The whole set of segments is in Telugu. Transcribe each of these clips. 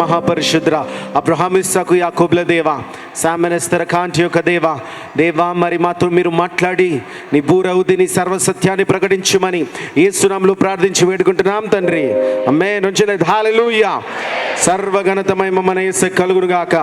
మహాపరిశుద్ర అబ్రహాము ఇస్సాకు యాకోబుల దేవా సామెనస్తర కాంటి యొక్క దేవా దేవా మరి మాతో మీరు మాట్లాడి నీ బూరవుది నీ సర్వసత్యాన్ని ప్రకటించమని యేసు నామములో ప్రార్థించి వేడుకుంటున్నాం తండ్రి ఆమేన్. నుంచలేదు హల్లెలూయా. సర్వఘనతమై మన యేసు కలుగును గాక.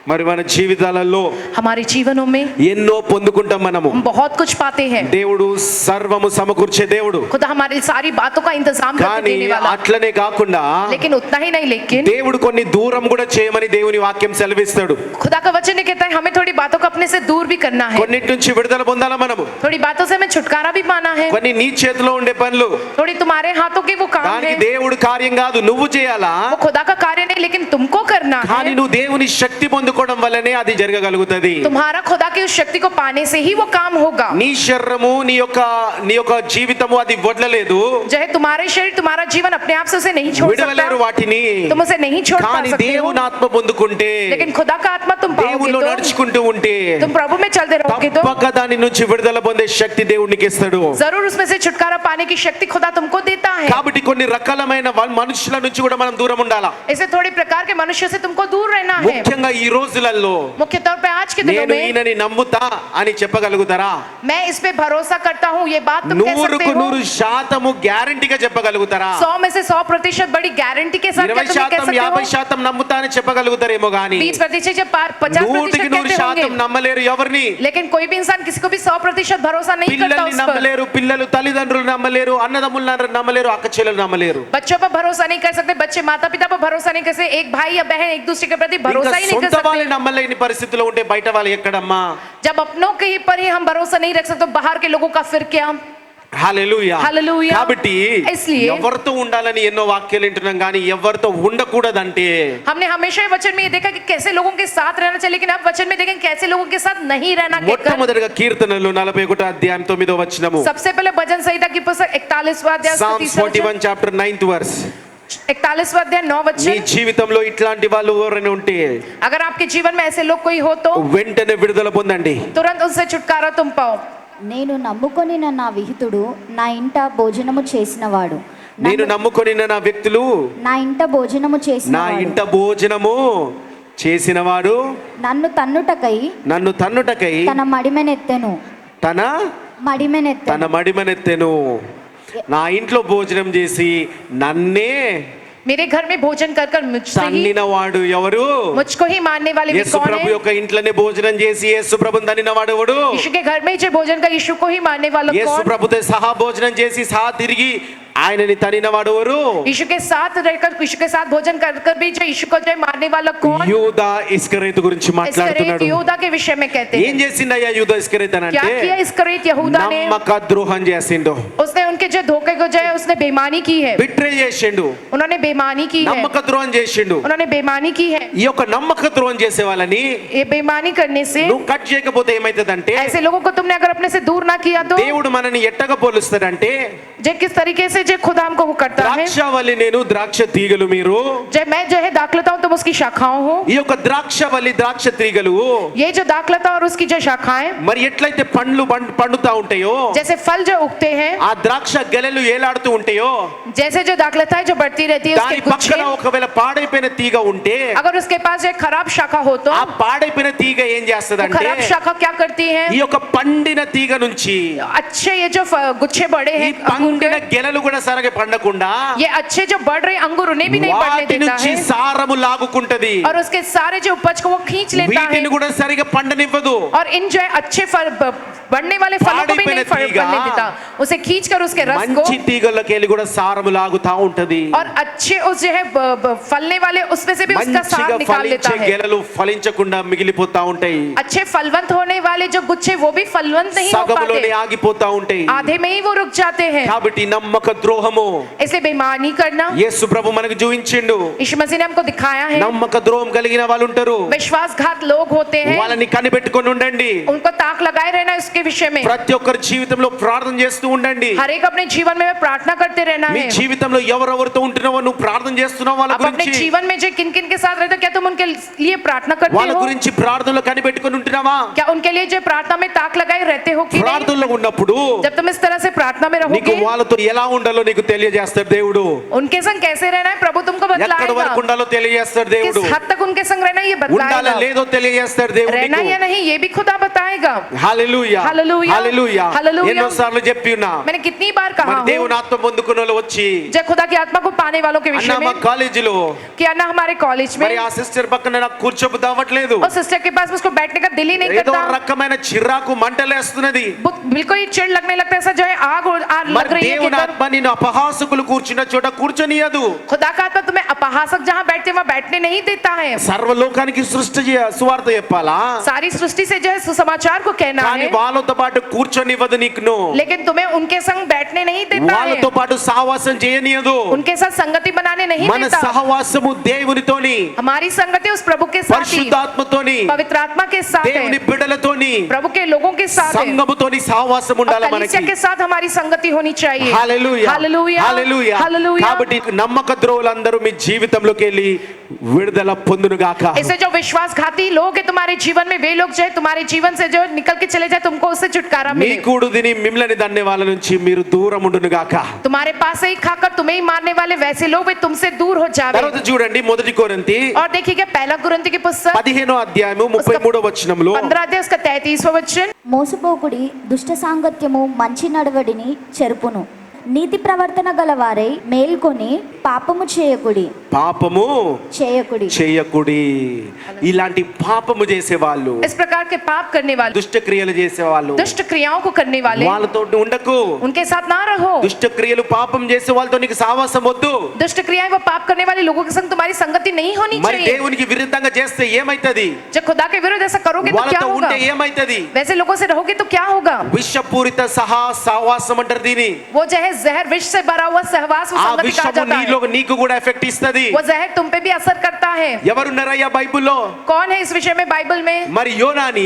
మరి మన జీవితాలలో हमारे जीवनों में ఎన్నో పొందుకుంటాం మనము. हम बहुत कुछ पाते हैं. దేవుడు సర్వము సమకూర్చే దేవుడు. खुदा हमारी सारी बातों का इंतजाम करके देने वाला. అట్లనే కాకుండా लेकिन उतना ही नहीं, लेकिन దేవుడు కొన్ని దూరం కూడా చేయమని దేవుని వాక్యం సెలవిస్తాడు. खुदा का वचन ये कहता है हमें थोड़ी बातों को अपने से दूर भी करना है. కొన్నిటి నుంచి విడుదల పొందాలా మనము. थोड़ी बातों से हमें छुटकारा भी पाना है. కొన్ని నీ చేతిలో ఉండే పనులు थोड़ी तुम्हारे हाथों के वो काम దానికి है. దేవుడు కార్యం కాదు, నువ్వు చేయాలా. वो खुदा का कार्य नहीं, लेकिन तुमको करना కానీ है. నువ్వు దేవుని శక్తి పొందుకోవడం వల్లనే అది జరగగలుగుతది. तुम्हारा खुदा की उस शक्ति को पाने से ही वो काम होगा. నీ శరీరము నీ యొక్క జీవితము అది వదలలేదు. चाहे तुम्हारे शरीर तुम्हारा जीवन अपने आप से उसे नहीं छोड़ విడవలేరు सकता, వాటిని. तुम उसे नहीं छोड़ पा కానీ सकते हो. దేవుని ఆత్మ పొందుకుంటే, लेकिन खुदा का आत्मा तुम पाओगे దేవునిలో तो, నడుచుకుంటూ ఉంటే तुम प्रभु में चलते रहोगे तो తప్పక దాని నుంచి విడుదల పొందే శక్తి దేవునికి ఇస్తాడు. जरूर उसमें से छुटकारा पाने की शक्ति खुदा तुमको देता है. కాబట్టి కొన్ని రకాలమైన మనుషుల నుంచి కూడా మనం దూరం ఉండాలా. ऐसे थोड़े प्रकार के मनुष्य से तुमको दूर रहना है. ముఖ్యంగా ఈ రోజులలో मुख्य तौर पे आज के दिनों నేను में ఈయనని నమ్ముతా అని చెప్పగలుగుతారా? मैं इस पे भरोसा करता हूँ, ये बात तुम कह सकते 100కు हो. 100% గ్యారెంటీగా చెప్పగలుగుతారా? 100 में से 100% बड़ी गारंटी के साथ क्या तुम कह 20% सकते हो? 50% నమ్ముతా అని చెప్పగలుగుతారేమో గానీ 20% जब 50% 100కి कहते 100% होंगे, నమ్మలేరు ఎవరిని. लेकिन कोई भी इंसान किसी को भी 100% भरोसा नहीं करता పిల్లల్ని उस पर. నమ్మలేరు, పిల్లలు తల్లిదండ్రులు నమ్మలేరు, అన్నదమ్ములను నమ్మలేరు, అక్క చెల్లెలు నమ్మలేరు. बच्चों पर भरोसा नहीं कर सकते, बच्चे माता पिता पर भरोसा नहीं कर सकते, एक भाई या बहन एक दूसरे के प्रति भरोसा ही नहीं कर సొంత వాళ్ళని सकते. నమ్మలేని పరిస్థితిలో ఉంటే బయట వాళ్ళు ఎక్కడమ్మా? जब अपनों के ही पर ही हम भरोसा नहीं रख सकते, तो बाहर के लोगों का फिर क्या? హల్లెలూయా. హల్లెలూయా. కాబట్టి इसलिए ఎవరితో ఉండాలని ఎన్నో వాక్యాలు వింటున్నాం కానీ ఎవరితో ఉండకూడదంటే हमने हमेशा ये वचन में ये देखा कि कैसे लोगों के साथ रहना चाहिए, लेकिन अब वचन में देखें कैसे लोगों के साथ नहीं रहना कहकर. మొట్టమొదటిగా కీర్తనలు 41 అధ్యాయం 9వ వచనము. सबसे पहले भजन संहिता की पुस्तक 41वां अध्याय Psalms 41 chapter 9th verse. 41वां अध्याय 9 నీ वचन. జీవితంలో ఇట్లాంటి వాళ్ళు ఎవరైనా ఉంటే अगर आपके जीवन में ऐसे लोग कोई हो तो వెంటనే విడుదల పొందండి. तुरंत उनसे छुटकारा तुम पाओ. నేను నమ్ముకొనిన నా విహితుడు నా ఇంట భోజనము చేసినవాడు. నేను నమ్ముకొని నా వ్యక్తులు నా ఇంట భోజనము నా చేసినవాడు. ఇంట భోజనము చేసినవాడు నన్ను తన్నుటకై నన్ను తన్నుటకై తన మడిమెనెత్తెను. తన మడిమనెత్తెను. నా ఇంట్లో భోజనం చేసి నన్నే मेरे घर में भोजन कर कर मुझसे ही తన్నినవాడు ఎవరు? मुझको ही मानने वाले भी యేసు कौन ప్రభు है? యొక్క ఇంట్లోనే భోజనం చేసి యేసు ప్రభుని తన్నినవాడు ఎవడు? यीशु के घर में ही जो भोजन का यीशु को ही मानने वाला యేసు कौन? ప్రభుతో సహా భోజనం చేసి సహా తిరిగి ఆయనని తన్నినవాడు ఎవరు? यीशु के साथ रहकर यीशु के साथ भोजन कर कर भी जो यीशु को जो मारने वाला कौन? యూదా ఇస్కరియోతు గురించి इस्करियोत మాట్లాడుతున్నాడు. यहूदा के विषय में कहते ఏం हैं. చేసిందయ్యా యూదా ఇస్కరియోతు क्या అంటే किया इस्करियोत यहूदा ने? నమ్మక ద్రోహం చేసిండు, उसने उनके जो धोखे को जो है उसने बेईमानी की है. బిట్రే చేసిండు, उन्होंने बेईमानी की है. నమ్మక ద్రోహం చేసిండు. उन्होंने बेईमानी की है. ఈ యొక్క నమ్మక ద్రోహం చేసే వాళ్ళని ये बेईमानी करने से నువ్వు కట్ చేయకపోతే ఏమైతుందంటే ऐसे लोगों को तुमने अगर अपने से दूर ना किया तो దేవుడు మనని ఎట్టగా పోలుస్తాడంటే जे किस तरीके से जो खुदा हमको वो करता है. ద్రాక్షవల్లి నేను ద్రాక్ష తీగలు మీరు. जब मैं जो है दाखलता हूँ तुम उसकी शाखाओं हो. ఈ యొక్క ద్రాక్షవల్లి ద్రాక్ష తీగలు ये जो दाखलता और उसकी जो शाखाएं మరి ఎట్లయితే పండ్లు పండుతా ఉంటాయో, जैसे फल जो उगते हैं, ఆ ద్రాక్ష గెలలు ఏలాడుతూ ఉంటాయో, जैसे जो दाखलता है जो बढ़ती रहती है దాని उसके गुच्छे, పక్కన ఒకవేళ పాడైపోయిన తీగ ఉంటే अगर उसके पास एक खराब शाखा हो तो ఆ పాడైపోయిన తీగ ఏం वो చేస్తదంటే खराब शाखा क्या करती है? ఈ యొక్క పండిన తీగ నుంచి अच्छे ये जो गुच्छे बड़े ఈ हैं अंगूर పండిన के, గెలలు కూడా సరగా పండకుండా ये अच्छे जो बढ़ रहे अंगूर उन्हें भी नहीं बढ़ने వాటి देता నుంచి है సారము లాగుకుంటది, और उसके सारे जो उपज को वो खींच लेता है వీటిని కూడా సరిగా పండనివ్వదు. और इन जो है अच्छे फल बढ़ने वाले फलों को भी नहीं बढ़ने देता, उसे खींच कर उसके रस को, మంచి తీగలకి వెళ్ళి కూడా సారము లాగుతా ఉంటది. और अच्छे उस जो है फलने वाले उसमें से भी उसका सार మంచిగా निकाल लेता ఫలించే है. గెలలు ఫలించకుండా మిగిలిపోతా ఉంటాయి, अच्छे फलवंत होने वाले जो गुच्छे वो भी फलवंत नहीं हो సగములోనే पाते, ఆగిపోతా ఉంటాయి. आधे में ही वो रुक जाते हैं. కాబట్టి నమ్మక ద్రోహము इसलिए बेईमानी करना యేసు ప్రభు మనకు చూపించిండు. यीशु मसीह ने हमको दिखाया है. నమ్మక ద్రోహం కలిగిన వాళ్ళు ఉంటారు, विश्वासघात लोग होते हैं, వాళ్ళని కనిపెట్టుకొని ఉండండి. उनको ताक लगाए रहना इसके विषय में. ప్రతి ఒక్కరి జీవితంలో ప్రార్థన చేస్తూ ఉండండి. हर एक अपने जीवन में प्रार्थना करते रहना నీ है। జీవితంలో ఎవరెవరితో ఉంటున్నావో నువ్వు ప్రార్థన చేస్తున్నావు వాళ్ళ आप अपने గురించి जीवन में जो किन किन के साथ रहते हो क्या तुम उनके लिए प्रार्थना करते వాళ్ళ हो? గురించి ప్రార్థనలో కనిపెట్టుకొని ఉంటున్నావా? क्या उनके लिए जो प्रार्थना में ताक लगाए रहते हो कि नहीं? ప్రార్థనలో ఉన్నప్పుడు जब तुम इस तरह से प्रार्थना में నీకు रहोगे, వాళ్ళతో ఎలా ఉండాలో నీకు తెలియజేస్తాడు దేవుడు. उनके संग कैसे रहना है प्रभु तुमको ఎక్కడి వరకు बतलाएगा। ఉండాలో తెలియజేస్తాడు దేవుడు. किस हद तक उनके संग रहना है ये ఉండాలో बतलाएगा। లేదో తెలియజేస్తాడు దేవుడు रहना నీకు. या नहीं ये भी खुदा बताएगा। హల్లెలూయా హల్లెలూయా. హల్లెలూయా. హల్లెలూయా. ఎన్నోసార్లు చెప్పి ఉన్నా मैंने कितनी बार कहा మన हूँ, దేవుని ఆత్మ పొందుకున్న వాళ్ళు వచ్చి जब खुदा की आत्मा को पाने वालों के అన్న विषय మా में కాలేజీలో कि अन्ना हमारे कॉलेज మరి में ఆ సిస్టర్ పక్కన నాకు కూర్చోబుద్ది అవ్వట్లేదు. और सिस्टर के पास मुझको बैठने का दिल ही नहीं ఏదో करता। రకమైన చిరాకు మంటలేస్తున్నది. बिल्कुल ही चिढ़ लगने लगता है, ऐसा जो है आग लग మరి रही है कि దేవుని अंदर। ఆత్మ నిన్ను అపహాసకులు కూర్చున్న చోట కూర్చొనియదు. खुदा का आत्मा तुम्हें अपहासक जहाँ बैठते हैं वहाँ बैठने नहीं देता है। సర్వలోకానికి సృష్టి సువార్త చెప్పాలా? सारी सृष्टि से जो है सुसमाचार को कहना కానీ है, వాళ్ళతో పాటు కూర్చొనివ్వదు నీకు. लेकिन तुम्हें उनके संग बैठने नहीं देता है, వాళ్ళతో పాటు సహవాసం చేయనీయదు. उनके साथ संगति बनाने नहीं మన देता। సహవాసము దేవునితోని, हमारी संगति उस प्रभु के साथ ही, పరిశుద్ధాత్మతోని, पवित्र आत्मा के साथ దేవుని है, బిడ్డలతోని, प्रभु के लोगों के साथ है, సంఘముతోని సహవాసం और ఉండాలి कलीसिया మనకి. के साथ हमारी संगति होनी चाहिए। Hallelujah hallelujah hallelujah. हालेलुया। కాబట్టి నమ్మక ద్రోవులందరూ మీ జీవితంలోకి వెళ్ళి విడుదల పొందును గాక. ऐसे जो विश्वासघाती लोग हैं तुम्हारे जीवन में, वे लोग जो है तुम्हारे जीवन से जो निकल के चले जाए, तुमको उससे छुटकारा మీ मिले। కూడు తిని మిమ్మల్ని దన్నే వాళ్ళ నుంచి మీరు దూరం ఉండును గాక. तुम्हारे पास से ही खाकर तुम्हें ही मारने वाले वैसे लोग वे तुमसे दूर हो जावे। తర్వాత చూడండి మొదటి కొరింథీ और देखिए पहला कुरिन्थी की पुस्तक 15వ అధ్యాయము 33వ వచనంలో 15 अध्याय उसका 33वां वचन, మోసపోకుడి, దుష్ట సాంగత్యము మంచి నడవడిని చెరుపును. నీతి ప్రవర్తన గలవారై మేల్కొని పాపము చేయకుడి. పాపము చేయకుడి. చేయకుడి. ఇలాంటి పాపము చేసేవాళ్ళు, इस प्रकार के पाप करने वाले, దుష్ట క్రియలు చేసేవాళ్ళు दुष्ट क्रियाओं को करने वाले, వాళ్ళతో ఉండకు. उनके साथ ना रहो। దుష్ట క్రియలు పాపం చేసే వాళ్ళతో నీకు సహవాసం వద్దు. दुष्ट क्रियाएं वो पाप करने वाले लोगों के संग तुम्हारी संगति नहीं होनी మరి चाहिए। దేవునికి విరుద్ధంగా చేస్తే ఏమైతది? जब खुदा के विरुद्ध ऐसा करोगे तो क्या వాళ్ళతో होगा? ఉంటే ఏమైతది? वैसे लोगों से रहोगे तो क्या होगा? విషపూరిత సహవాసం అంటారు దీని. वो जो है जहर, विष से भरा हुआ सहवास, वो ఆ संगति कहा విషము जाता है। నీకు కూడా ఎఫెక్ట్ ఇస్తది. वो जहर तुम पे भी असर करता है। ఎవరున్నారయ్యా బైబిల్లో? कौन है इस विषय में बाइबल में? మరి యోనాని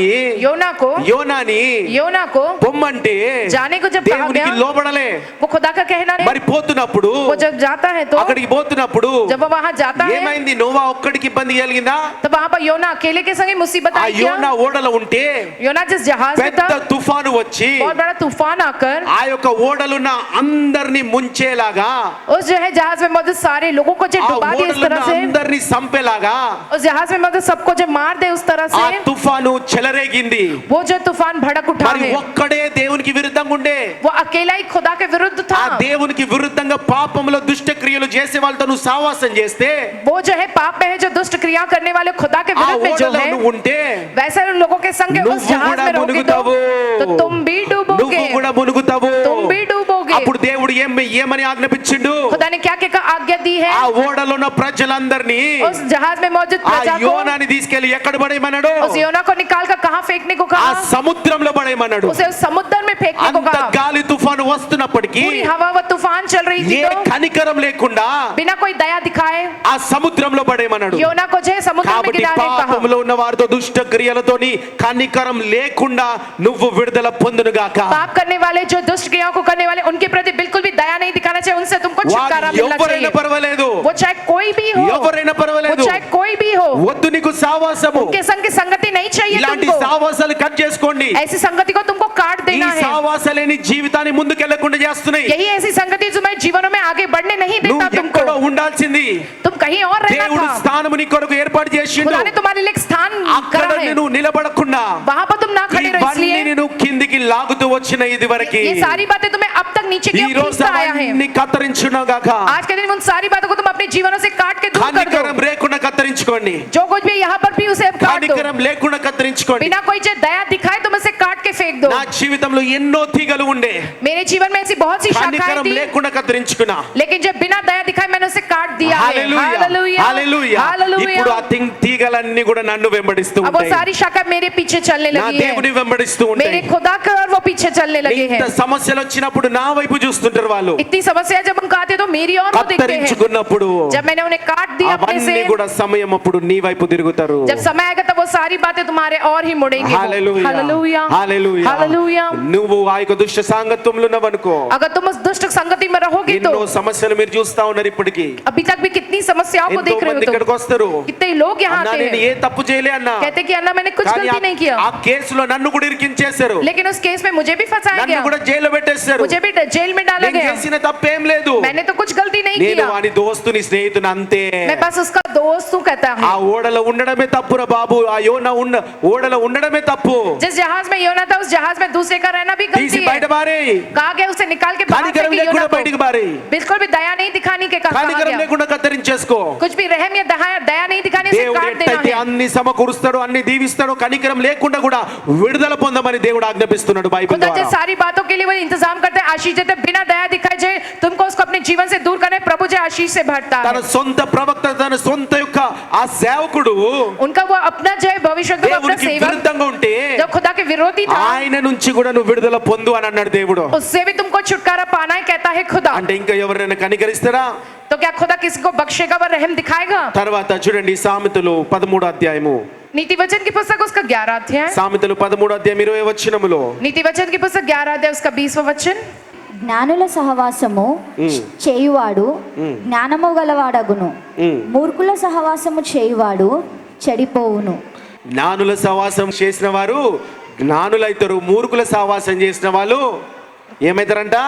योना को పొమ్మంటే जाने को जब कहा దేవునికి गया, లోబడలే. वो खुदा का कहना है। మరి పోతున్నప్పుడు, वो जब जाता है तो, అక్కడికి పోతున్నప్పుడు जब वो वहां जाता है ఏమైంది? నోవా ఒక్కడికి ఇబ్బంది కలిగిందా? तो वहां पर योना अकेले के संग मुसीबत ఆ आई क्या? యోనా ఓడలో ఉంటే योना जिस जहाज में పెద్ద था, తుఫాను వచ్చి बहुत बड़ा तूफान आकर ఆ యొక్క ఓడలున్న అందరిని ముంచేలాగా, उस जो है जहाज में मौजूद सारे लोगों को जो ఆ डुबा दिया इस ఓడలున్న तरह से, అందరిని చంపేలాగా उस जहाज में मौजूद सबको जो मार दे उस तरह ఆ से, తుఫాను చెలరేగింది. वो जो तूफान भड़क उठा మరి है, ఒక్కడే దేవునికి విరుద్ధంగా ఉండే. वो अकेला ही खुदा के विरुद्ध ఆ था। దేవునికి విరుద్ధంగా పాపంలో దుష్ట క్రియలు చేసే వాళ్ళతో నువ్వు సహవాసం చేస్తే, वो जो है पाप में है, जो दुष्ट क्रिया करने वाले खुदा के ఆ विरुद्ध में जो ఓడలో है, నువ్వు ఉంటే वैसे उन लोगों के संग उस నువ్వు जहाज కూడా में रहोगे మునుగుతావు. तो तुम भी నువ్వు डूबोगे, కూడా మునుగుతావు. तुम भी डूबोगे। అప్పుడు దేవుడు ఏమని ఆజ్ఞాపించిండు? खुदा ने क्या क्या आज्ञा दी है? ఆ ఓడలో ఉన్న ప్రజలందరినీ उस जहाज में मौजूद ఆ प्रजा को, యోనాని తీసుకెళ్లి ఎక్కడ పడేయమన్నాడు? उस योना को निकाल कर कहाँ फेंकने को ఆ कहा? సముద్రంలో పడేయమన్నాడు. उसे उस समुद्र में फेंकने को అంత कहा। గాలి తుఫాను వస్తున్నప్పటికీ पूरी हवा व तूफान चल रही थी ఏ तो కనికరం లేకుండా बिना कोई दया दिखाए ఆ సముద్రంలో పడేయమన్నాడు. योना को जो है समुद्र में కాబట్టి गिराने को कहा। పాపంలో ఉన్న వారితో దుష్ట క్రియలతోని కనికరం లేకుండా నువ్వు విడుదల పొందునుగాక. पाप करने वाले, जो दुष्ट क्रियाओं को करने वाले, उनके प्रति बिल्कुल भी दया नहीं दिखाना चाहिए। उनसे तुमको छुटकारा వారు मिलना ఎవరైనా चाहिए। పర్వాలేదు, वो चाहे कोई भी हो, ఎవరైనా वो పర్వాలేదు, चाहे कोई भी हो, వద్దు నీకు సావాసము. उनके संग की संगति नहीं चाहिए ఇలాంటి तुमको। సావాసాలు కట్ చేసుకోండి. ऐसी संगति को तुमको काट ఈ देना है। సావాసాలేని జీవితాన్ని ముందుకెళ్లకుండా చేస్తున్నాయి. यही ऐसी संगति जो तुम्हारे जीवनों में आगे बढ़ने नहीं देता నువ్వు तुमको। ఎక్కడో ఉండాల్సింది तुम कहीं और रहना దేవుడు था। స్థానము నీ కొరకు ఏర్పాటు చేసిండు. खुदा ने तुम्हारे लिए एक स्थान అక్కడ करा है, నువ్వు నిలబడకుండా वहां पर तुम ना खड़े रहो। ఇవన్నీ इसलिए నేను కిందికి లాగుతూ వచ్చిన ఇది వరకు ये सारी बातें तुम्हें अब तक नीचे ఈ क्यों రోజు खींचता आया है? అవన్నీ కత్తిరించుగాక. आज के दिन उन सारी बातों को तुम अपने जीवनों से काट के दूर कर కనికరం दो। లేకుండా కత్తిరించుకోండి. जो कुछ भी यहाँ पर भी उसे अब काट दो। కనికరం లేకుండా కత్తిరించుకోండి. बिना कोई जो दया दिखाए तुम उसे काट के फेंक दो। నా జీవితంలో ఎన్నో తీగలు ఉండే, मेरे जीवन में ऐसी बहुत सी शाखाएं కనికరం थी, లేకుండా కత్తిరించుకున్నా. लेकिन जब बिना दया दिखाए मैंने उसे काट दिया है। Hallelujah, Hallelujah. హల్లెలూయా. Hallelujah. ఇప్పుడు ఆ తీగలన్నీ కూడా నన్ను వెంబడిస్తూ अब वो ఉంటాయి, सारी शाखा मेरे पीछे चलने నా लगी దేవుని है, వెంబడిస్తూ मेरे ఉంటాయి. खुदा का और वो पीछे चलने लगे हैं। ఇంత సమస్యలు వచ్చినప్పుడు నా వైపు చూస్తుంటారు వాళ్ళు. इतनी समस्या जब उनको आती है तो मेरी और वो देखते हैं। కత్తిరించుకున్నప్పుడు जब मैंने उन्हें काट दिया अपने అవన్నీ से, కూడా సమయం అప్పుడు నీ వైపు తిరుగుతారు. जब समय आएगा तब वो सारी बातें तुम्हारे और ही मुड़ेंगे। హల్లెలూయా. हालेलुया, హల్లెలూయా. हालेलुया। నువ్వు ఆ యొక్క దుష్ట సాంగత్యంలో ఉన్నావనుకో, अगर तुम उस दुष्ट संगति में रहोगे तो ఎన్నో సమస్యలు మీరు చూస్తా ఉన్నారు ఇప్పటికి. अभी तक भी कितनी समस्याओं को ఎంతో देख रहे మంది हो ఇక్కడికి तुम। వస్తారు, कितने लोग यहाँ అన్నా आते నేను हैं, ఏ తప్పు చేయలే అన్నా, कहते कि अन्ना मैंने कुछ కానీ गलती नहीं किया, ఆ కేసులో నన్ను కూడా ఇరికించేశారు, लेकिन उस केस में मुझे भी फंसाया నన్ను गया, కూడా జైల్లో పెట్టేశారు, मुझे भी जेल में डाला నేను गया। చేసిన తప్పేం లేదు, मैंने तो कुछ गलती नहीं నేను किया, వాని దోస్తుని స్నేహితుని అంతే. मैं बस उसका दोस्त हूँ कहता ఆ है। ఓడలో ఉండడమే తప్పురా బాబు, ఆ ఓడలో ఉండడమే తప్పు, जिस जहाज में योना था उस जहाज में दूसरे का रहना भी తీసి गलती బయట है। బారే, कहा गया उसे निकाल के बाहर కనికరం फेंके లేకుండా योना को। బయటికి బారే, बिल्कुल भी दया नहीं दिखाने के कहा కనికరం गया, లేకుండా కత్తిరించేసుకో. कुछ भी रहम या दया नहीं दिखाने से దేవుడు काट देना ఎట్టయితే है। అన్ని సమకూరుస్తాడు, అన్ని దీవిస్తాడు, కనికరం లేకుండా కూడా విడుదల పొందమని దేవుడు ఆజ్ఞాపిస్తున్నాడు బైబిల్ खुदा जिस ద్వారా. सारी बातों के लिए वो इंतजाम करते हैं, आशीष देते हैं, बिना दया दिखाए जाए तुमको उसको अपने जीवन से दूर करने, प्रभु जो आशीष से भरता తన है। సొంత ప్రవక్త, తన సొంత యొక్క ఆ సేవకుడు उनका वो अपना जय भविष्य अपना దేవునికి सेवक విరుద్ధంగా ఉంటే जब खुदा के विरोधी था, ఆయన నుంచి కూడా నువ్వు విడుదల పొందు అని అన్నాడు దేవుడు. उससे भी तुमको छुटकारा पाना है कहता है खुदा। అంటే ఇంకా ఎవరైనా కనికరిస్తారా? तो क्या खुदा किसी को बख्शेगा व रहम दिखाएगा? తర్వాత చూడండి సామెతలు 13వ అధ్యాయము, नीति वचन की पुस्तक उसका 11 अध्याय, సామెతలు 13వ అధ్యాయం 20వ వచనములో, नीति वचन की पुस्तक 11 अध्याय उसका 20वां वचन, జ్ఞానుల సహవాసము చేయువాడు జ్ఞానము గలవాడగును, మూర్ఖుల సహవాసము చేయువాడు చెడిపోవును. జ్ఞానుల సహవాసం చేసిన వారు జ్ఞానులైతారు, మూర్ఖుల సహవాసం చేసిన వాళ్ళు ఏమైతారంట?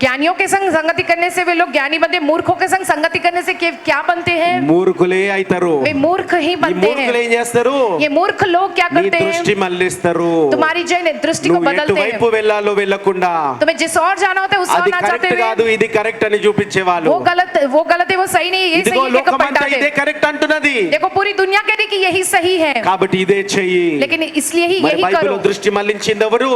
ज्ञानियों के संग संगति करने से वे लोग ज्ञानी बनते हैं, मूर्खों के संग संगति करने से क्या बनते हैं? మూర్ఖులే అయితారు. वे मूर्ख ही ఈ बनते మూర్ఖులు हैं। ఏం చేస్తారు? ये मूर्ख लोग क्या నీ करते దృష్టి हैं? మళ్ళిస్తారు. तुम्हारी जो दृष्टि को నువ్వు बदलते हैं, ఎటువైపు వెళ్ళాలో వెళ్ళకుండా तुम्हें जिस और जाना होता है उस और అది ना కరెక్ట్ चाहते हुए కాదు, ఇది కరెక్ట్ అని చూపించే వాళ్ళు. वो गलत है, वो सही नहीं है, ये ఇదిగో सही है, कहकर లోకమంతా पलटाते ఇదే हैं। కరెక్ట్ అంటున్నది, देखो पूरी दुनिया कह रही कि यही सही है, కాబట్టి ఇదే చెయ్యి. लेकिन इसलिए ही మరి यही బైబిల్లో करो। దృష్టి మళ్ళించింది ఎవరు?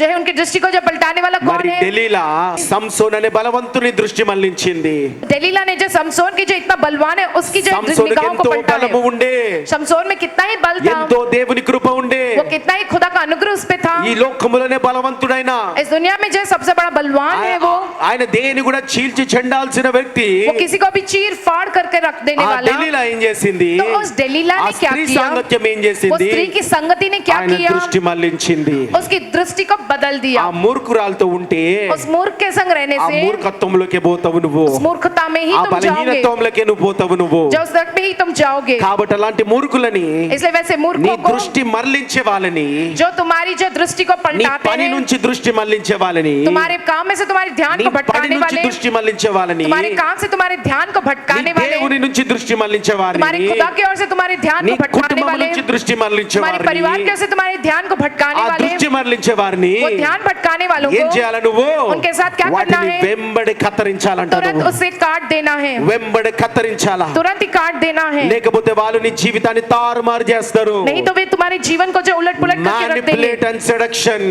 जो है उनकी दृष्टि को जो पलटाने वाला कौन మరి है? దెలీలా సంసోన్ అనే బలవంతుని దృష్టి మళ్ళించింది. दलीला ने जो समसोन की जो इतना बलवान है उसकी जो సంసోనుకి निगाहों को ఎంతో पलटा బలము है। ఉండే, समसोन में कितना ही बल था, ఎంతో దేవుని కృప ఉండే, वो कितना ही खुदा का अनुग्रह उस पे था। ఈ లోకములోనే బలవంతుడైన इस दुनिया में जो सबसे बड़ा बलवान है वो ఆయన దేని కూడా చీల్చి చెండాల్సిన వ్యక్తి किसी को भी चीर फाड़ करके रख देने ఆ वाला। దెలీలా ఏం చేసింది? तो उस दलीला ఆ ने क्या స్త్రీ किया? సాంగత్యం ఏం वो చేసింది? स्त्री की संगति ने क्या ఆయన किया? దృష్టి మళ్ళించింది. उसकी दृष्टि को बदल ఆ दिया। మూర్ఖురాలతో ఉంటే उस मूर्ख के संग रहने ఆ से మూర్ఖత్వంలోకి పోతావు నువ్వు, उस मूर्खता में ही ఆ तुम जाओगे, బలహీనత్వంలోకి నువ్వు పోతావు నువ్వు. जो उस दर्द में ही तुम जाओगे। కాబట్టి అలాంటి మూర్ఖులని, इसलिए वैसे నీ मूर्खों को, దృష్టి మరలించే వాళ్ళని, जो तुम्हारी जो दृष्टि को నీ पलटाते పని हैं, నుంచి దృష్టి మళ్ళించే వాళ్ళని, तुम्हारे काम में से तुम्हारे ध्यान నీ को పని भटकाने నుంచి वाले, దృష్టి మళ్ళించే వాళ్ళని, तुम्हारे काम से तुम्हारे ध्यान को నీ भटकाने वाले, దేవుని నుంచి దృష్టి మళ్ళించే तुम्हारे వారిని, खुदा की ओर से तुम्हारे ध्यान నీ को भटकाने కుటుంబం वाले, నుంచి దృష్టి మళ్ళించే तुम्हारे परिवार की వారిని, ओर से तुम्हारे ध्यान को भटकाने ఆ वाले, దృష్టి మళ్ళించే వారిని वो ध्यान भटकाने वालों ఏం को చేయాలి నువ్వు? उनके साथ क्या करना వాటిని है? వెంబడి కత్తిరించాలంట तुरंत నువ్వు. उसे काट देना है, వెంబడి కత్తిరించాలా, तुरंत ही काट देना है, లేకపోతే వాళ్ళు నీ జీవితాన్ని తారుమారు చేస్తారు. नहीं तो वे तुम्हारे जीवन को जो उलट पुलट करके रख देंगे, మ్యానిపులేట్ అండ్ సెడక్షన్,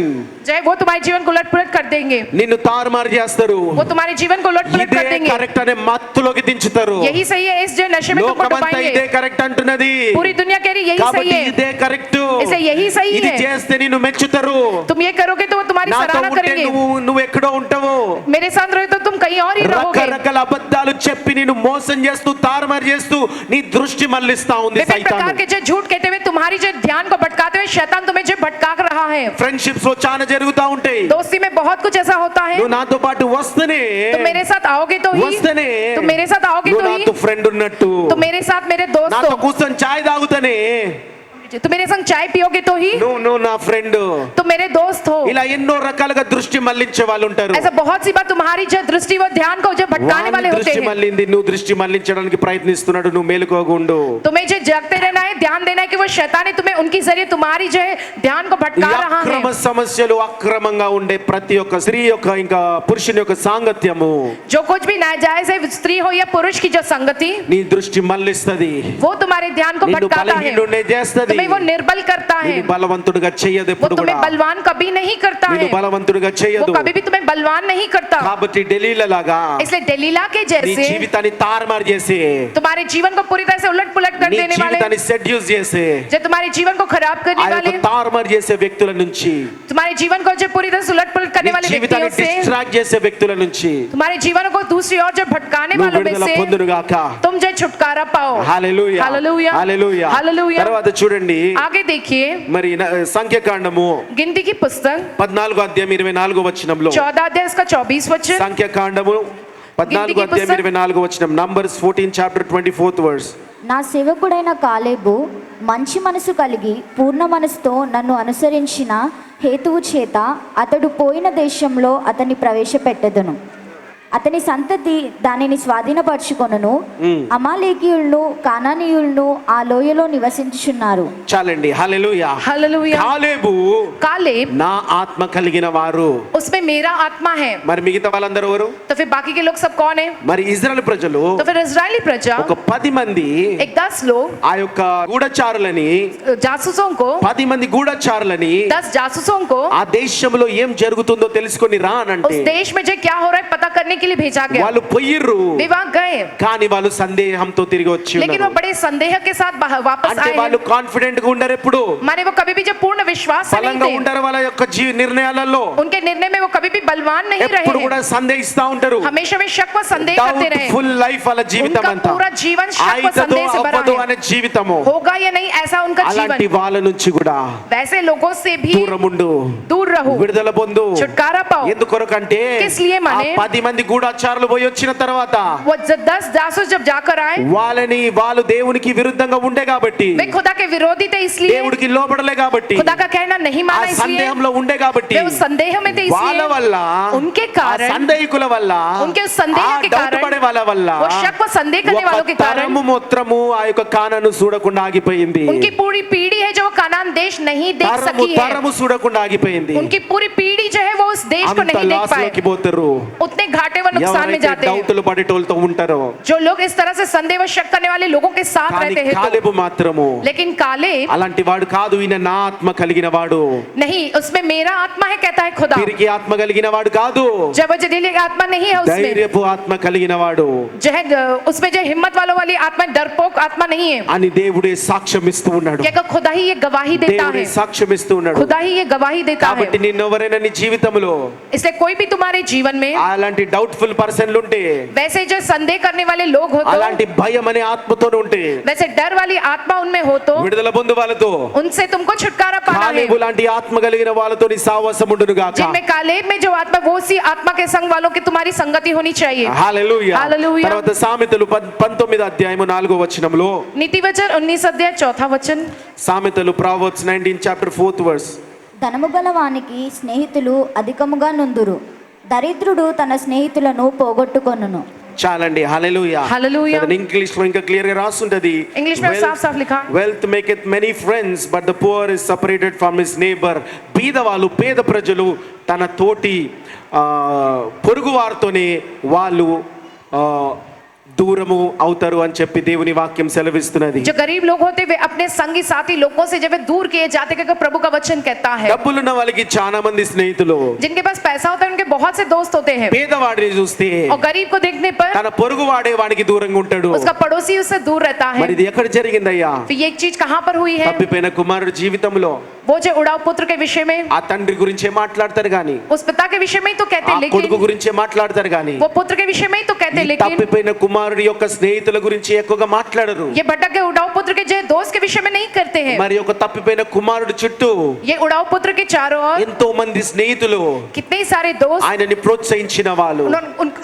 जय वो तुम्हारे जीवन को उलट पुलट कर देंगे, నిన్ను తారుమారు చేస్తారు. वो तुम्हारे जीवन को उलट पुलट ఇదే कर देंगे। కరెక్ట్ అనే మత్తులోకి దించుతారు. यही सही है, इस जो नशे में तुमको లోకమంతా डुबाएंगे, ఇదే కరెక్ట్ అంటున్నది, पूरी दुनिया कह रही यही सही కాబట్టి है, ఇదే కరెక్ట్, इसे यही सही ఇది है, చేస్తే నిన్ను మెచ్చుతారు. तुम ये करोगे तो वो तुम्हारी నాతో सराहना ఉంటే करेंगे, నువ్వు ఎక్కడో ఉంటావు. मेरे साथ रहे तो तुम कहीं और ही रहोगे। రకరకాల అబద్ధాలు చెప్పి నిన్ను మోసం చేస్తూ తారుమారు చేస్తూ నీ దృష్టి మళ్ళిస్తా ఉంది विभिन्न సైతాను. प्रकार के जो झूठ कहते हुए तुम्हारी जो ध्यान को भटकाते हुए शैतान तुम्हें जो भटका रहा है। ఫ్రెండ్షిప్స్ లో చాలా జరుగుతా ఉంటాయి. दोस्ती में बहुत कुछ ऐसा होता है, నువ్వు నాతో పాటు వస్తేనే तुम मेरे साथ आओगे तो ही, వస్తేనే तुम मेरे साथ आओगे నువ్వు तो ही, నాతో ఫ్రెండ్ ఉన్నట్టు, तुम मेरे साथ मेरे दोस्त నాతో हो, కూర్చొని చాయ్ తాగుతానే तुम मेरे संग चाय पियोगे तो ही, నువ్వు నా ఫ్రెండ్. तुम मेरे दोस्त हो। ఇలా ఎన్నో రకాలుగా దృష్టి మళ్ళించే వాళ్ళు ఉంటారు. ऐसा बहुत सी बात तुम्हारी जो दृष्टि वो ध्यान को जो भटकाने वाले వాని होते దృష్టి हैं। మళ్ళింది, నువ్వు దృష్టి మళ్ళించడానికి ప్రయత్నిస్తున్నాడు, నువ్వు మేలుకోగుండు. तुम्हें जो जागते रहना है, ध्यान देना है कि वो शैतान है तुम्हें उनकी जरिए तुम्हारी जो है ध्यान को ఈ भटका रहा है। అక్రమ సమస్యలు, అక్రమంగా ఉండే ప్రతి ఒక్క స్త్రీ యొక్క ఇంకా పురుషుని యొక్క సాంగత్యము जो कुछ भी नाजायज है, स्त्री हो या पुरुष की जो संगति, నీ దృష్టి మళ్ళిస్తది, वो तुम्हारे ध्यान को నిన్ను भटकाता है, బలహీనుడిని చేస్తది, तुम्हें तुम्हें वो निर्बल करता है, నిన్ను బలవంతుడిగా చెయ్యదు वो ఎప్పుడు కూడా. तुम्हें बलवान कभी नहीं करता నిన్ను है, బలవంతుడిగా वो చెయ్యదు. कभी भी तुम्हें बलवान नहीं करता. కాబట్టి డెలీలా లాగా इसलिए दलीला के నీ जैसे జీవితాన్ని తారుమారు చేసి, तुम्हारे जीवन को पूरी तरह से उलट पुलट कर నీ देने वाले, జీవితాన్ని సెడ్యూస్ చేసి, जो तुम्हारे जीवन को खराब ఆ करने యొక్క वाले, తారుమారు చేసే వ్యక్తుల నుంచి, तुम्हारे जीवन को जो पूरी तरह से उलट पुलट నీ करने वाले జీవితాన్ని व्यक्तियों से, డిస్ట్రాక్ట్ చేసే వ్యక్తుల నుంచి तुम्हारे जीवन को दूसरी ओर जो भटकाने నువ్వు वालों में విడుదల से పొందునుగాక. तुम जो छुटकारा पाओ. హల్లెలూయా, హల్లెలూయా, హల్లెలూయా. హల్లెలూయా. తర్వాత చూడండి, आगे देखिए మరి సంఖ్యాకాండము गिनती की पुस्तक 14 అధ్యాయం 24 వచనంలో, 14 अध्याय इसका 24 वचन, సంఖ్యాకాండము 14 గిన్నికి అధ్యాయం పుస్తకం. 24 వచనం, నంబర్స్ 14 చాప్టర్ 24th వర్స్. నా సేవకుడైన కాలేబు మంచి మనసు కలిగి పూర్ణ మనసుతో నన్ను అనుసరించిన హేతువు చేత అతడు పోయిన దేశంలో అతన్ని ప్రవేశపెట్టెదను. అతని సంతతి దానిని స్వాధీనపరచుకొనును. అమాలేకీయులను కానానీయులను ఆ లోయలో నివసించుచున్నారు. చాలండి. హల్లెలూయా, हालेलुया. కాలేబు कालेब, నా ఆత్మ కలిగిన వారు. उसमें मेरा आत्मा है. మరి మిగతా వాళ్ళందరూ ఎవరు? तो फिर बाकी के लोग सब कौन है? మరి ఇజ్రాయెల్ ప్రజలు तो फिर इजरायली प्रजा ఒక 10 మంది एक 10 लोग ఆ యొక్క గూఢచారులని, जासूसों को, 10 మంది గూఢచారులని 10 जासूसों को ఆ దేశంలో ఏం జరుగుతుందో తెలుసుకొని రా उस అనంటే देश में जो क्या हो रहा है पता करने के लिए भेजा गया. వాళ్ళు పోయిర్రు. वे वहां गए, కానీ వాళ్ళు సందేహంతో తిరిగి వచ్చి लेकिन वो ఉన్నారు. बड़े संदेह के साथ वापस అంటే आए వాళ్ళు हैं. కాన్ఫిడెంట్ గా ఉండరు. ఎప్పుడు माने वो कभी भी जो पूर्ण विश्वास से नहीं బలంగా थे, ఉండరు. వాళ్ళ యొక్క నిర్ణయాలలో उनके निर्णय में वो कभी भी बलवान नहीं रहे ఎప్పుడు हैं. కూడా సందేహిస్తా ఉంటారు. हमेशा वे शक व संदेह करते रहे. ఫుల్ లైఫ్ వాళ్ళ జీవితం उनका అంతా पूरा जीवन शक व అయితదో संदेह से भरा అవ్వదో है. అనే జీవితము. होगा या नहीं ऐसा उनका అలాంటి जीवन. వాళ్ళ నుంచి కూడా वैसे लोगों से भी దూరముండు, दूर रहो, విడుదల పొందు. छुटकारा पाओ. ఎందుకొరకంటే किस लिए ఆ माने? 10 మంది గూఢచారులు పోయి వచ్చిన తర్వాత वो 10 जासूस जब जाकर आए, వాళ్ళు దేవునికి విరుద్ధంగా ఉండే కాబట్టి, वे खुदा के विरोधी थे इसलिए, దేవుడికి లోబడలే కాబట్టి, खुदा का कहना नहीं ఆ माना इसलिए, సందేహంలో ఉండే కాబట్టి, वे उस संदेह में थे వాళ్ళ इसलिए, వల్ల, उनके ఆ कारण, సందేహికుల వల్ల, उनके उस संदेह ఆ के డౌట్ कारण, పడే వాళ్ళ వల్ల वो शक व संदेह करने ఒక वालों के कारण, తరము మొత్తము ఆ యొక్క కానాను చూడకుండా ఆగిపోయింది. उनकी पूरी पीढ़ी है जो वो कनान देश नहीं देख తరము सकी है. తరము చూడకుండా ఆగిపోయింది. उनकी पूरी पीढ़ी जो है वो उस देश को అంత नहीं देख पाए. లాస్లోకి పోతారు. उतने घाटे व नुकसान में ఎవరైతే जाते हैं. డౌట్లు పడేటోళ్ళతో ఉంటారో. जो लोग इस तरह से संदेह व शक करने वाले लोगों के साथ కానీ रहते हैं तो, కాలేబు మాత్రము लेकिन कालेब అలాంటి వాడు కాదు. ఈయన నా ఆత్మ కలిగిన వాడు, नहीं, उसमें मेरा आत्मा है कहता है खुदा. తిరిగి ఆత్మ కలిగిన వాడు కాదు, जब वो जलील का आत्मा नहीं है उसमें, ధైర్యపు ఆత్మ కలిగిన వాడు जो है उसमें जो हिम्मत वालों वाली आत्मा, डरपोक आत्मा नहीं है. అని దేవుడే సాక్ష్యం ఇస్తూ ఉన్నాడు. क्या खुदा ही ये गवाही देता దేవుడే है, సాక్ష్యం ఇస్తూ ఉన్నాడు. खुदा ही ये गवाही देता है. కాబట్టి నిన్నెవరైనా నీ జీవితంలో इसलिए कोई भी तुम्हारे जीवन में అలాంటి డౌట్ఫుల్ పర్సన్లు ఉంటే, वैसे जो संदेह करने वाले लोग हो तो, అలాంటి భయం అనే ఆత్మతో ఉంటే, वैसे डर वाली आत्मा उनमें हो तो, విడుదల పొందు వాళ్ళతో, उनसे तुमको छुटकारा पाना है. కాలేబు లాంటి ఆత్మ కలిగిన వాళ్ళతో నీ సావాసం ఉండును గాక. जिनमें कालेब में जो आत्मा, वो सी आत्मा के संग वालों की तुम्हारी संगति होनी चाहिए. హల్లెలూయా. హల్లెలూయా. తర్వాత సామెతలు 19 అధ్యాయము 4వ వచనంలో, नीति वचन 19 अध्याय 4 वचन, సామెతలు Proverbs 19 chapter 4th verse. ధనము గల వానికి స్నేహితులు అధికముగా నుందురు. దరిద్రుడు తన స్నేహితులను పోగొట్టుకొనును. చాలండి. హల్లెలూయా. హల్లెలూయా. ఇంగ్లీష్ లో ఇంకా క్లియర్ గా రాసుంటది. इंग्लिश में साफ साफ लिखा, wealth maketh many friends but the poor is separated from his neighbour. బీదవాళ్ళు, పేద ప్రజలు తన తోటి పొరుగు వారితోనే వాళ్ళు దూరము అవుతారు అని చెప్పి దేవుని వాక్యం సెలవిస్తున్నది. जो गरीब लोग होते वे अपने संगी साथी लोगों से जब वे दूर किए जाते, क्योंकि प्रभु का वचन कहता है, డబ్బులున్న వాళ్ళకి చాలా మంది స్నేహితులు, जिनके पास पैसा होता है उनके बहुत से दोस्त होते हैं. పేదవాడిని చూస్తే और गरीब को देखने पर తన పొరుగు వాడే వాడికి దూరంగా ఉంటాడు. उसका पड़ोसी उससे दूर रहता है. మరి ఇది ఎక్కడ జరిగిందయ్యా? तो ये एक चीज कहां पर हुई है? తప్పిపోయిన కుమారుడు జీవితంలో वो जो उड़ाव पुत्र के विषय में, ఆ తండ్రి గురించే మాట్లాడతారు గాని, उस पिता के विषय में ही तो कहते, ఆ కొడుకు लेकिन గురించే మాట్లాడతారు గాని, वो पुत्र के विषय में ही तो कहते, ఈ लेकिन తప్పిపోయిన కుమారుడి యొక్క స్నేహితుల గురించి ఎక్కువగా మాట్లాడరు. ये भटक के उड़ाव पुत्र के जो दोस्त के विषय में नहीं करते हैं. మరి ఒక తప్పిపోయిన కుమారుడు చుట్టూ ये उड़ाव पुत्र के चारों ओर ఎంతో మంది స్నేహితులు, कितने सारे दोस्त ఆయనని ప్రోత్సహించిన వాళ్ళు,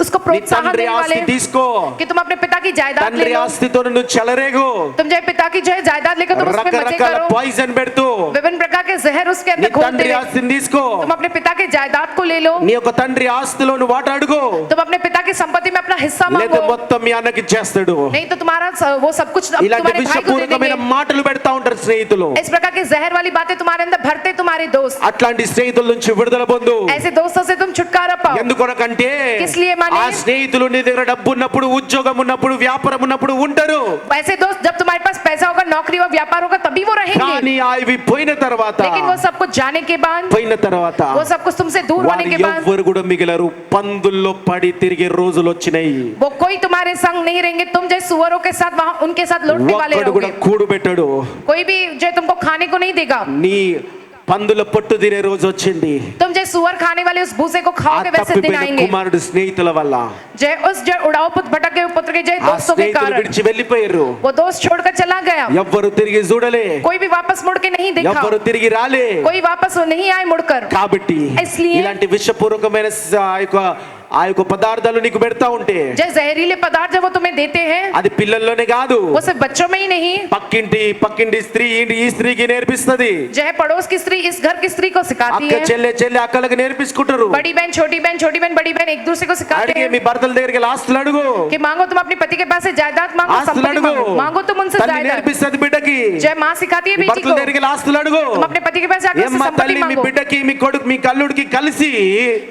उसको నీ प्रोत्साहन తండ్రి देने वाले ఆస్తి తీసుకో, कि तुम अपने पिता की जायदाद ले తండ్రి लो, ఆస్తితో నువ్వు చెలరేగు, तुम जो है पिता की जो है जायदाद लेकर तुम उसमें मजे రకరకాల करो, పాయిజన్ పెడుతూ विभिन्न प्रकार प्रकार के जहर उसके నీ अंदर घोलते తండ్రి हैं। ఆస్తిని తీసుకో, तुम अपने पिता के जायदाद को ले लो, నీ యొక్క తండ్రి ఆస్తిలో నువ్వు వాట అడుగు, तुम अपने पिता की संपत्ति में अपना हिस्सा లేదా मांगो, మొత్తం మీ అన్నకి ఇచ్చేస్తాడు. नहीं तो तुम्हारा वो सब कुछ ఇలాంటి तुम्हारे भाई को दे విషపూరితమైన देंगे। మాటలు పెడతా ఉంటారు స్నేహితులు. इस प्रकार की जहर वाली बातें तुम्हारे अंदर भरते तुम्हारे दोस्त। అట్లాంటి స్నేహితుల నుంచి విడుదల పొందు. ऐसे दोस्तों से तुम छुटकारा पाओ। ఎందుకొనకంటే किस लिए माने? ఆ స్నేహితులు నీ దగ్గర డబ్బు ఉన్నప్పుడు, ఉద్యోగం ఉన్నప్పుడు, వ్యాపారం ఉన్నప్పుడు ఉంటారు. ऐसे दोस्त जब तुम्हारे पास पैसा होगा, नौकरी और व्यापार होगा, तभी वो रहेंगे। కానీ అవి పోయిన తర్వాత, लेकिन वो सब कुछ जाने के बाद, పోయిన తర్వాత वो सब कुछ तुमसे दूर होने వాళ్ళు के बाद, ఎవ్వరు కూడా మిగిలరు. పందుల్లో పడి తిరిగే రోజులు వచ్చినాయి. वो कोई तुम्हारे संग नहीं रहेंगे। तुम जैसे सुअरों के साथ वहां उनके साथ लौटने वाले ఒక్కడు కూడా रहोगे। కూడు పెట్టడు. कोई भी जो तुमको खाने को नहीं देगा। నీ పందుల పొట్టు తినే రోజు వచ్చింది. तुम जैसे सुअर खाने वाले उस भूसे को ఆ खाओगे, वैसे दिन తప్పిపోయిన आएंगे। కుమారుడు స్నేహితుల వల్ల, जय उस जय उड़ाऊ पुत्र भटक गए पुत्र के जय ఆ दोस्तों के స్నేహితులు कारण విడిచి వెళ్ళిపోయారు. वो दोस्त छोड़कर चला गया। ఎవ్వరు తిరిగి చూడలే, कोई भी वापस मुड़ के नहीं देखा, ఎవ్వరు తిరిగి రాలే. कोई वापस वो नहीं आए मुड़कर। కాబట్టి इसलिए ఇలాంటి విషపూర్వకమైన ఆ యొక్క పదార్థాలు నీకు పెడతా ఉంటే, जय जहरीले पदार्थ जब वो तुम्हें देते हैं, అది పిల్లల్లోనే కాదు, वो सिर्फ बच्चों में ही नहीं, పక్కింటి స్త్రీ ఈ స్త్రీకి నేర్పిస్తది. जय पड़ोस की स्त्री इस घर की स्त्री को सिखाती అక్క है। చెల్లె అక్కలకు నేర్పించుకుంటారు. बड़ी बहन छोटी बहन, छोटी बहन बड़ी बहन एक दूसरे को सिखाते అడిగే हैं మీ భర్తల దగ్గరికి వెళ్ళి ఆస్తులు అడుగు, कि मांगो तुम अपने पति के पास से जायदाद मांगो, ఆస్తులు संपत्ति అడుగు. मांगो, मांगो तुम उनसे తల్లి जायदाद। నేర్పిస్తది బిడ్డకి, जय माँ सिखाती है మీ बेटी భర్తల को, దగ్గరికి వెళ్ళి ఆస్తులు అడుగు. तुम अपने पति के पास जाकर उससे ఏమ్మా संपत्ति తల్లి, మీ मांगो। బిడ్డకి, మీ కొడుకు, మీ కల్లుడికి కలిసి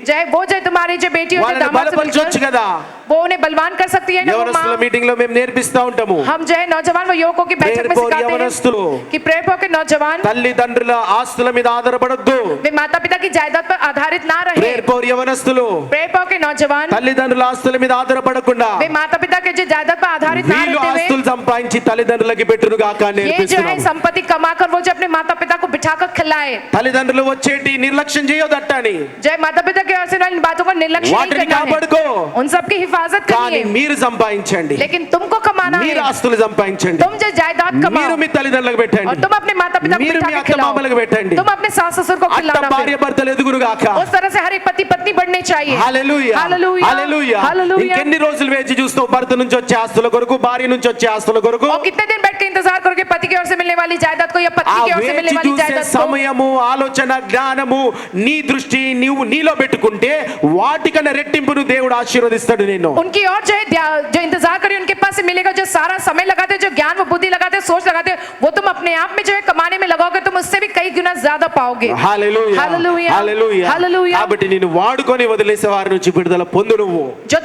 जय वो जय तुम्हारी जो बेटी और వాళ్ళని दामाद से బలపరచొచ్చు मिलकर కదా. वो उन्हें बलवान कर सकती है ना वो యవనస్తుల माँ। మీటింగ్ లో మేము నేర్పిస్తా ఉంటాము. हम जो है नौजवान व युवकों की बैठक में प्रेरक और सिखाते यवनस्तुలు हैं कि प्रेरकों के नौजवान తల్లిదండ్రుల ఆస్తుల మీద ఆధారపడొద్దు. वे माता पिता की जायदाद पर आधारित ना रहे। ప్రేరక యవనస్తులు प्रेरकों के नौजवान తల్లిదండ్రుల ఆస్తుల మీద ఆధారపడకుండా वे माता पिता के जो जायदाद पर आधारित ना వీళ్ళు रहते ఆస్తులు हुए సంపాదించి తల్లిదండ్రులకి పెట్టును గాక అని ये जो है నేర్పిస్తున్నాము. संपत्ति कमाकर वो जो अपने माता पिता को बिठाकर खिलाए। తల్లిదండ్రులు వచ్చేటి నిర్లక్ష్యం చేయొద్దట అని, जय माता पिता की ओर से इन बातों को निर्लक्ष्य नहीं వాటిని करना है, కాపాడుకో. उन सब की हिफाजत కానీ करनी है। మీరు సంపాదించండి, लेकिन तुमको कमाना మీరు है, ఆస్తులు సంపాదించండి, तुम जो जायदाद మీరు कमाओ మీ తల్లిదండ్రులకు और పెట్టండి, तुम अपने माता पिता को మీరు మీ बिठा के అత్త खिलाओ, మామలకు పెట్టండి. तुम अपने सास ससुर को అట్ట खिलाना భార్య फिर। భర్తలు ఎదుగురు గాక. उस तरह से हर एक पति पत्नी बढ़ने चाहिए। హల్లెలూయా, हालेलुया, హల్లెలూయా. हालेलुया। ఇంకెన్ని రోజులు వేచి చూస్తావు భర్త నుంచి వచ్చే ఆస్తుల కొరకు, భార్య నుంచి వచ్చే ఆస్తుల కొరకు? और कितने दिन बैठ के इंतजार करोगे पति की ओर से मिलने वाली जायदाद को या ఆ पत्नी की ओर से मिलने వేచి वाली చూసే जायदाद को? సమయము, ఆలోచన, జ్ఞానము, నీ దృష్టి నీవు నీలో పెట్టుకుంటే వాటికన్నా రెట్టింపును దేవుడు ఆశీర్వదిస్తాడు నిన్ను. उनकी और जो इंतजार करिए उनके पास से मिलेगा। जो सारा समय लगाते हैं, जो ज्ञान व बुद्धि लगाते हैं, सोच लगाते हैं, वो तुम अपने आप में जो है कमाने में लगाओगे, तुम उससे भी कई गुना ज्यादा पाओगे। హల్లెలూయా, हालेलुया, హల్లెలూయా. हालेलुया। కాబట్టి నిన్ను వాడుకొని వదిలేసే వారి నుంచి విడుదల పొందు. నువ్వు जो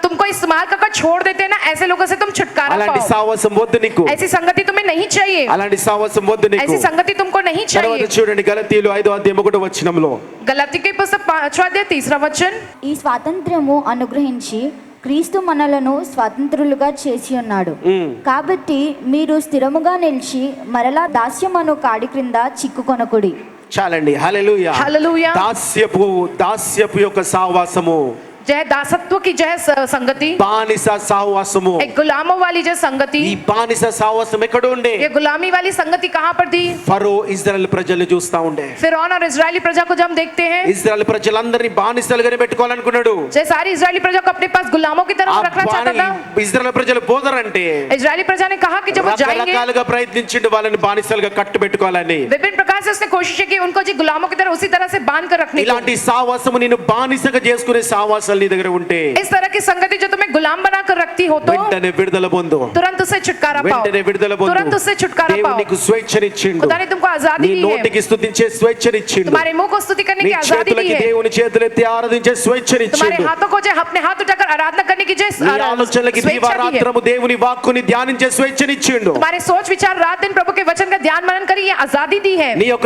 तुमको इस्तेमाल कर छोड़ देते हैं ना, ऐसे लोगों से तुम छुटकारा అలాంటి पाओ। సావాసం వద్దు నీకు, ऐसी संगति तुम्हें नहीं चाहिए, అలాంటి సావాసం వద్దు నీకు. ऐसी संगति तुमको नहीं తర్వాత चाहिए। చూడండి గలతీయులు 5:1 गलाती के पुस्तक 5वां अध्याय 3रा वचन। ఈ స్వాతంత్ర్యము అనుగ్రహించి క్రీస్తు మనలను స్వతంత్రులుగా చేసి ఉన్నాడు. కాబట్టి మీరు స్థిరముగా నిలిచి మరలా దాస్యమను కాడి క్రింద చిక్కుకొనకుడి. చాలండి. హల్లెలూయా, हालेलुया। దాస్యపు యొక్క సావాసము, जय दासत्व की जय संगति, బానిస సావాసము. एक गुलामों वाली जय संगति। ఈ బానిస సావాసం ఎక్కడ ఉండే? ये गुलामी वाली संगति कहाँ पर थी? ఫరో ఇజ్రాయెల్ ప్రజలు చూస్తా ఉండే. फिरौन और इजरायली प्रजा को जब हम देखते हैं, ఇజ్రాయెల్ ప్రజలందరినీ బానిసలుగానే పెట్టుకోవాలనుకున్నాడు. जय सारी इजरायली प्रजा को अपने पास गुलामों की तरह रखना चाहता था। ఇజ్రాయెల్ ప్రజలు పోదరంటే इजरायली प्रजा ने कहा कि जब वो जाएंगे, రకరకాలుగా ప్రయత్నించిండు వాళ్ళని బానిసలుగా కట్టు పెట్టుకోవాలని. विभिन्न प्रकार से उसने कोशिश की उनको जी गुलामों की तरह उसी तरह से बांध कर रखने को। ఇలాంటి సావాసము నిన్ను బానిసగా చేసుకునే సావాసాలు నీ దగ్గర ఉంటే इस तरह की संगति जो तुम्हें गुलाम बनाकर रखती हो तो వెంటనే విడుదల పొందు, तुरंत उससे छुटकारा पाओ, వెంటనే విడుదల పొందు. तुरंत उससे छुटकारा దేవుడు पाओ। నీకు స్వేచ్ఛనిచ్చిండు, खुदा ने तुमको आजादी నీ दी है, నోటికి స్తుతించే స్వేచ్ఛనిచ్చిండు, तुम्हारे मुंह को स्तुति करने నీ की आजादी दी చేతులకి है, దేవుని చేతులెత్తి ఆరాధించే तुम्हारे స్వేచ్ఛనిచ్చిండు, हाथों को जो अपने हाथ उठाकर आराधना करने की जो నీ ఆలోచనలకి स्वेच्छा दी है, దివారాత్రము దేవుని వాక్కుని ధ్యానించే స్వేచ్ఛనిచ్చిండు, तुम्हारे सोच विचार रात दिन प्रभु के वचन का ध्यान मनन करी ये आजादी दी है, నీ యొక్క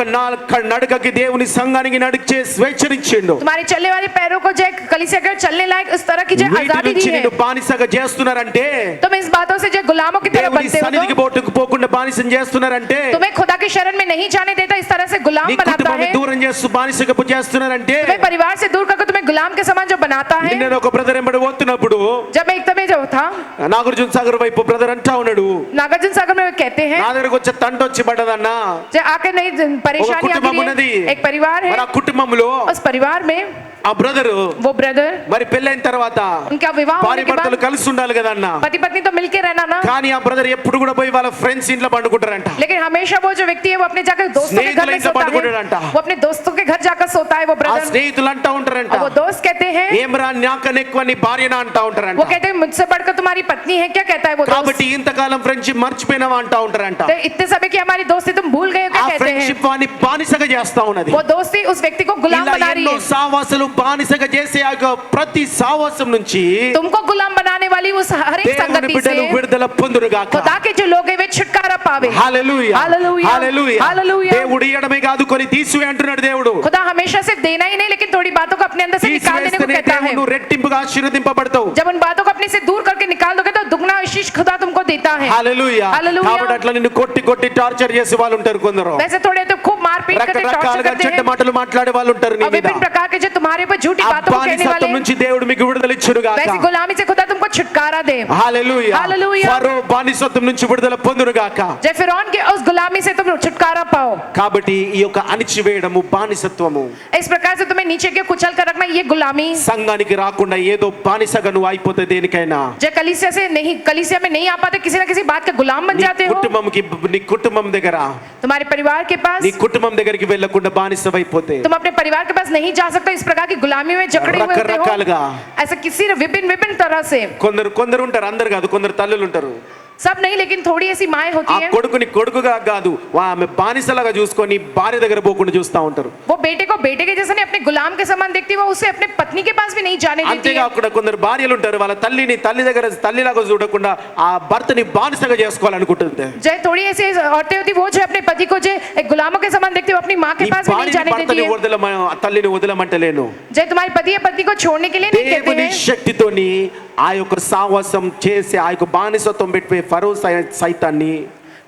నడకకి దేవుని సంఘానికి నడిచే స్వేచ్ఛనిచ్చిండు. तुम्हारे चलने वाले पैरों को जो कलीसिया के चलने लायक इस तरह की जो వీటి आजादी दी నుంచి है। నిన్ను బానిసగా చేస్తున్నారంటే, तुम इस बातों से जो गुलामों की तरह దేవుని बनते हो సన్నిధికి तो పోకుండా బానిసం చేస్తున్నారంటే, तुम्हें खुदा की शरण में नहीं जाने देता, इस तरह से गुलाम నీ बनाता కుటుంబాన్ని है, దూరం చేస్తూ బానిసగా చేస్తున్నారంటే, तुम्हें परिवार से दूर करके तुम्हें गुलाम के समान जो बनाता है। నిన్న ఒక బ్రదర్ ఎంబడి పోతున్నప్పుడు जब मैं एक समय जो था నాగార్జున సాగర్ వైపు బ్రదర్ అంటా ఉన్నాడు, नागार्जुन सागर में कहते हैं నా దగ్గరకు వచ్చే తంట వచ్చి పడ్డదన్నా, जो आके नहीं ఒక परेशानी కుటుంబం आती ఉన్నది, है, एक परिवार है, మరి ఆ కుటుంబంలో उस परिवार में ఆ బ్రదరు वो ब्रदर మరి పెళ్ళైన తర్వాత उनका विवाह होने భార్య के భర్తలు बाद కలిసి ఉండాలి కదా అన్న, पति पत्नी तो मिलके रहना ना, కానీ ఆ బ్రదర్ ఎప్పుడు కూడా పోయి వాళ్ళ ఫ్రెండ్స్ ఇంట్లో పండుకుంటారంట. लेकिन हमेशा वो जो व्यक्ति है वो अपने जाकर दोस्तों के घर में सोता है, वो अपने दोस्तों के घर जाकर सोता है वो ఆ ब्रदर। స్నేహితులు అంటా ఉంటారంట, वो दोस्त कहते हैं ఏమరా నాకన్నా ఎక్కువ నీ భార్యనా అంటా ఉంటారంట. वो कहते हैं मुझसे बढ़कर तुम्हारी पत्नी है क्या, कहता है वो दोस्त। కాబట్టి ఇంతకాలం ఫ్రెండ్షిప్ మర్చిపోయినావా అంటా ఉంటారంట. तो इतने समय की हमारी दोस्ती तुम भूल गए हो क्या, ఆ कहते हैं। ఫ్రెండ్షిప్ వాని బానిసగా చేస్తా ఉన్నది. वो दोस्ती उस व्यक्ति को गुलाम ఇలా बना रही ఎన్నో है। సావాసాలు బానిసగా చేసే ఆ ప్రతి సావాసం నుంచి तुमको गुलाम बनाने वाली उस हर एक దేవుని संगति బిడ్డలు से విడుదల పొందురుగాక. खुदा के जो लोग हैं वे छुटकारा पावे। హల్లెలూయా हालेलुया, హల్లెలూయా. हालेलुया। దేవుడు ఇయ్యడమే కాదు కొని తీసివే అంటున్నాడు దేవుడు. खुदा हमेशा सिर्फ देना ही नहीं लेकिन थोड़ी बातों को अपने अंदर से निकाल देने को తీసివేస్తేనే कहता है। దేవుడు రెట్టింపుగా ఆశీర్వదింపబడతావు. जब उन बातों को अपने से दूर करके निकाल दोगे तो दुगना आशीष खुदा तुमको देता है। హల్లెలూయా. हालेलुया। కాబట్టి అట్లా నిన్ను కొట్టి కొట్టి టార్చర్ చేసే వాళ్ళు ఉంటారు కొందరు. वैसे थोड़े तो खूब मारपीट करते टॉर्चर రకరకాలుగా करते చెడ్డ हैं మాటలు మాట్లాడే వాళ్ళు ఉంటారు నీ और మీద. विभिन्न प्रकार के जो तुम्हारे ऊपर झूठी ఆ बातों को कहने वाले బానిసత్వం నుంచి దేవుడు మీకు విడుదల ఇచ్చునుగాక. वैसी गुलामी से खुदा तुमको छुटकारा दे। హల్లెలూయా. हालेलुया। ఫరో బానిసత్వం నుంచి విడుదల పొందునుగాక. जय फिरौन के उस गुलामी से तुम छुटकारा पाओ। కాబట్టి ఈ యొక్క అణిచివేయడము బానిసత్వము इस प्रकार से तुम्हें नीचे के कुचल कर रखना ये गुलामी। సంఘానికి రాకుండా ఏదో బానిసగా నువ్వు అయిపోతే దేనికైనా जब कलीसिया में नहीं आ पाते किसी ना किसी बात के गुलाम बन నీ जाते हो। కుటుంబంకి నీ కుటుంబం దగ్గర तुम्हारे परिवार के पास నీ కుటుంబం దగ్గరికి వెళ్ళకుండా బానిసవైపోతే तुम अपने परिवार के पास नहीं जा सकते, इस प्रकार की गुलामी में जकड़े हुए होते हो। రకరకాలుగా ऐसा किसी विभिन्न तरह से కొందరు ఉంటారు, అందరు కాదు, కొందరు తల్లులు ఉంటారు. सब नहीं लेकिन थोड़ी ऐसी माएं होती ఆ हैं, కొడుకుని కొడుకుగా కాదు ఆమె బానిసలాగా చూసుకొని భార్య దగ్గర పోకుండా చూస్తా ఉంటారు. वो बेटे को बेटे के जैसे नहीं अपने गुलाम के समान देखती है, वो उसे अपने पत्नी के पास भी नहीं जाने देती है। అంతేకాకుండా కొందరు భార్యలు ఉంటారు వాళ్ళ తల్లి దగ్గర తల్లిలాగా చూడకుండా ఆ భర్తని బానిసగా చేసుకోవాలనుకుంటుంది. जय थोड़ी ऐसी औरतें होती वो जो अपने पति को जो एक गुलामों के समान देखती है, वो अपनी माँ के నీ पास भी नहीं जाने देती है। తల్లిని వదలమంటలేను. जय तुम्हारे पति या पत्नी को छोड़ने के लिए नहीं कहते దేవుని हैं। శక్తితోని ఆ యొక్క సావాసం చేసి ఆ యొక్క బానిసత్వం పెట్టిపోయి ఫరో సైతాన్ని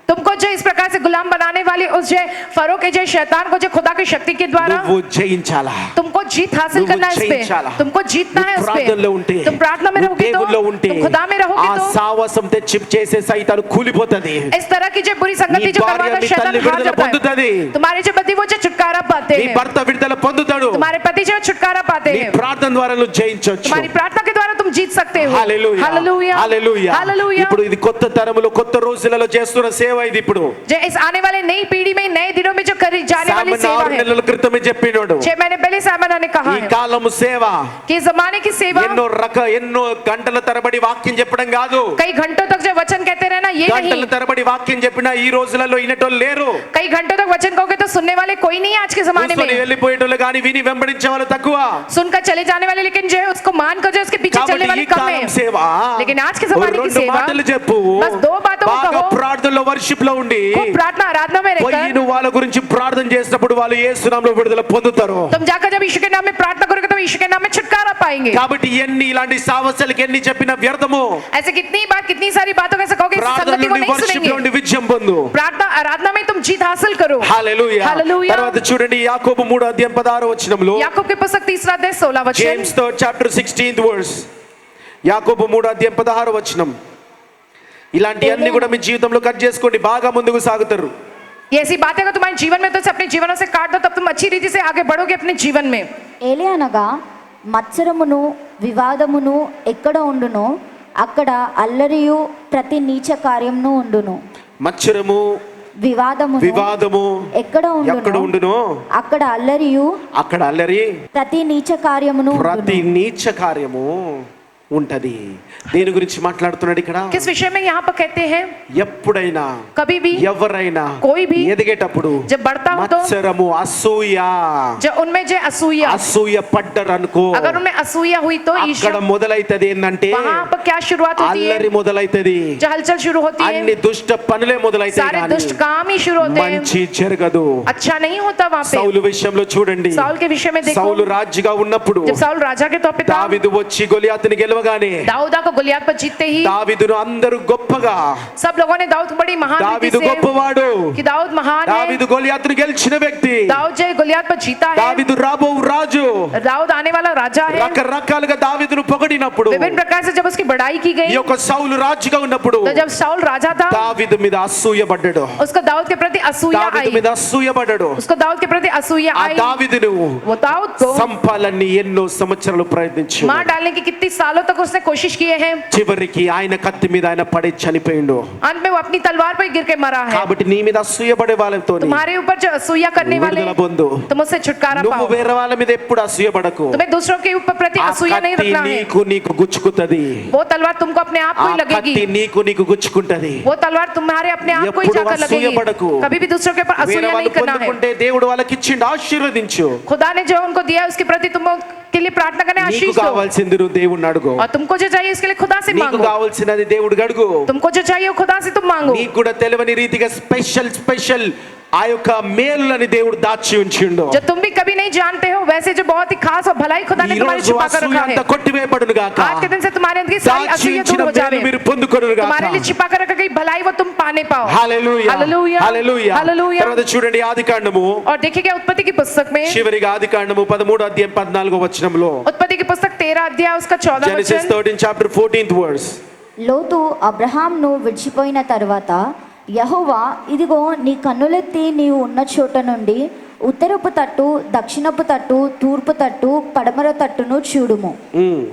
तुमको जो इस प्रकार से गुलाम बनाने वाली उस जो फरो के जो शैतान को जो खुदा की शक्ति के द्वारा నువ్వు జయించాలా. तुमको जीत हासिल करना है, इस पे तुमको जीतना है, उस ప్రార్థనలో ఉంటే पे तुम प्रार्थना में रहोगे तो దేవుల్లో ఉంటే तुम खुदा में ఆ रहोगे तो సావాసం తెచ్చి చేసే సైతాను కూలిపోతది. इस तरह की जो बुरी संगति నీ जो భార్య, करवाता నీ शैतान తల్లి हार విడుదల जाता పొందుతది. है। तुम्हारे जो पति वो जो छुटकारा पाते నీ हैं, భర్త విడుదల పొందుతాడు. तुम्हारे पति जो छुटकारा पाते నీ हैं, ప్రార్థన ద్వారా నువ్వు జయించొచ్చు. तुम्हारी प्रार्थना के द्वारा तुम जीत सकते हो। హల్లెలూయా हालेलुया, హల్లెలూయా. हालेलुया। ఇప్పుడు ఇది కొత్త తరములో కొత్త రోజులలో చేస్తున్న సేవ ఇది. ఇప్పుడు जो इस आने वाले नई पीढ़ी में नए दिनों में जो करी जाने वाली సామెత सेवा 6 है, నెలల క్రితమే చెప్పినాడు. 6 महीने पहले सामना ने कहा ఈ है కాలము సేవ कि इस जमाने की सेवा ఎన్నో గంటల తరబడి వాక్యం చెప్పడం కాదు. कई घंटों तक जो वचन कहते रहना ये గంటల नहीं। తరబడి వాక్యం చెప్పినా ఈ రోజులలో వినేటోళ్ళు లేరు. कई घंटों तक वचन कहोगे तो सुनने वाले कोई नहीं है आज के जमाने కూర్చొని में। వెళ్ళిపోయేటోళ్ళు కానీ విని వెంబడించే వాళ్ళు తక్కువ. सुनकर चले जाने वाले लेकिन जो है उसको मानकर जो उसके पीछे चलने కాబట్టి वाले ఈ कम కాలం है। సేవ लेकिन आज के जमाने की 2 सेवा మాటలు చెప్పు. बस 2 बातों को బాగా कहो, ప్రార్థనలో వర్షిప్ లో ఉండి खूब प्रार्थना आराधना में పోయి रहकर నువ్వు వాళ్ళ గురించి ప్రార్థన చేసినప్పుడు వాళ్ళు యేసు నామములో విడుదల పొందుతారు. तुम जाकर जब यीशु के नाम में प्रार्थना करोगे तो यीशु के नाम में छुटकारा पाएंगे। కాబట్టి ఎన్ని ఇలాంటి సావసలకి ఎన్ని చెప్పిన వ్యర్థము. ऐसे कितनी बात कितनी सारी बातों कैसे कहोगे, इस ప్రార్థన संगति को నుండి नहीं వర్షిప్ सुनेंगे। నుండి విజయం పొందు. प्रार्थना आराधना में तुम जीत हासिल करो। హల్లెలూయా. हालेलुया। తర్వాత చూడండి యాకోబు 3 అధ్యాయం 16 వచనంలో याकूब की पुस्तक 3 अध्याय 16 वचन। James 3 chapter 16th verse. యాకోబు 3 అధ్యాయం 16 వచనం. ఇలాంటి అన్ని కూడా మీ జీవితంలో కట్ చేసుకోండి, బాగా ముందుకు సాగుతారు. ये ऐसी बातें अगर तुम्हारे जीवन में तो अपने जीवनों से काट दो, तब तुम अच्छी रीति से आगे बढ़ोगे अपने जीवन में। ఏలియనగా మత్సరమును వివాదమును ఎక్కడ ఉండునో అక్కడ అల్లరియు ప్రతి నీచ కార్యమును ఉండును. మత్సరము వివాదము ఎక్కడ ఉండునో అక్కడ అల్లరియు అక్కడ అల్లరి ప్రతి నీచ కార్యమును ప్రతి నీచ కార్యము ఉంటది. దేని గురించి మాట్లాడుతున్నాడు ఇక్కడ? किस विषय में यहाँ पर कहते हैं? ఎప్పుడైనా कभी भी ఎవరైనా कोई भी ఎదిగేటప్పుడు जब बढ़ता हो तो మత్సరము అసూయ जब उनमें जो అసూయ పడ్డరనుకో, अगर उनमें असूया हुई तो అక్కడ మొదలైతది ఏంటంటే वहाँ पर क्या शुरुआत होती है? అల్లరి మొదలైతది. जो हलचल शुरू होती है, అన్ని దుష్ట పనులే మొదలైతాయి सारे కానీ दुष्ट काम ही शुरू होते हैं, మంచి జరగదు. अच्छा नहीं होता वहाँ पे। సౌలు విషయంలో చూడండి, साउल के विषय में देखो, సౌలు రాజుగా ఉన్నప్పుడు जब साउल राजा के तौर पे था, దావీదు వచ్చి గొలియాతుని గెలవ గెలవగానే दाऊदा को गोलियत पर जीतते ही దావీదును అందరూ గొప్పగా सब लोगों ने दाऊद को बड़ी महान रीति దావీదు से గొప్పవాడు, कि दाऊद महान है, దావీదు గొలియాతును గెలిచిన వ్యక్తి, दाऊद जो गोलियत पर जीता है, దావీదు రాబో రాజు. दाऊद आने वाला राजा है। రకరకాలుగా దావీదును పొగిడినప్పుడు, विभिन्न प्रकार से जब उसकी बढ़ाई की ఈ गई, యొక్క సౌలు రాజుగా ఉన్నప్పుడు तो जब शाऊल राजा था దావీదు మీద అసూయపడ్డాడు, उसको दाऊद के प्रति असूया దావీదు आई, మీద అసూయపడ్డాడు. उसको दाऊद के प्रति असूया ఆ आई। దావీదును वो दाऊद को సంపాలని ఎన్నో సంవత్సరాలు ప్రయత్నించాడు. मार डालने की कितनी सालों तक उसने कोशिश किए हैं, చివరికి ఆయన కత్తి మీద ఆయన పడి చనిపోయిండు. अंत में वो अपनी तलवार पर गिर के मरा है। కాబట్టి నీ మీద అసూయపడే వాళ్ళతో तुम्हारे ऊपर जो असूया करने वाले విడుదల పొందు. तुम उससे छुटकारा నువ్వు पाओ। వేరే వాళ్ళ మీద ఎప్పుడు అసూయపడకు. तुम्हें दूसरों के ऊपर प्रति ఆ असूया नहीं కత్తి रखना है। నీకు గుచ్చుకుతది. वो तलवार तुमको अपने आप ఆ को ही కత్తి लगेगी, నీకు గుచ్చుకుంటది. वो तलवार तुम्हारे अपने आप को ही ఎప్పుడు जाकर लगेगी। అసూయపడకు. कभी भी दूसरों के ऊपर వేరే असूया వాళ్ళు नहीं करना है। పొందుకుంటే దేవుడు వాళ్ళకి ఇచ్చిండు, ఆశీర్వదించు. खुदा ने जो उनको दिया उसके प्रति तुम के लिए प्रार्थना करने నీకు आशीष दो, కావాల్సింది నువ్వు దేవుణ్ణి అడుగు. और तुमको जो चाहिए उसके लिए खुदा से నీకు मांगो। కావాల్సినది దేవుడు అడుగు. तुमको जो चाहिए वो खुदा से तुम मांगो। నీకు కూడా తెలియని రీతిగా స్పెషల్ ఆ యొక్క మేలులని దేవుడు దాచి ఉంచిండు. जो तुम भी कभी नहीं जानते हो वैसे जो बहुत ही खास और भलाई खुदा ने ఈ तुम्हारे రోజు छुपा कर అసూయ रखा है, అంతా కొట్టివేయబడును గాక. आज के दिन से तुम्हारे अंदर की सारी దాచి असूया ఉంచిన दूर हो जावे, మేలు మీరు పొందుకొనురు గాక. तुम्हारे लिए छिपा कर रखा गई भलाई वो तुम पाने पाओ। హల్లెలూయా హల్లెలూయా, హల్లెలూయా. హల్లెలూయా। తర్వాత చూడండి ఆదికాండము, और देखिएगा उत्पत्ति की पुस्तक में, చివరిగా ఆదికాండము 13వ అధ్యాయం 14వ వచనంలో, उत्पत्ति की पुस्तक 13 अध्याय उसका 14 జెనసిస్ वचन, 13 చాప్టర్ 14th వర్స్. లోతు అబ్రహాంను విడిచిపోయిన తరువాత యెహోవా, ఇదిగో నీ కన్నులెత్తి నీవు ఉన్న చోట నుండి ఉత్తరపు తట్టు, దక్షిణపు తట్టు, తూర్పు తట్టు, పడమర తట్టును చూడుము.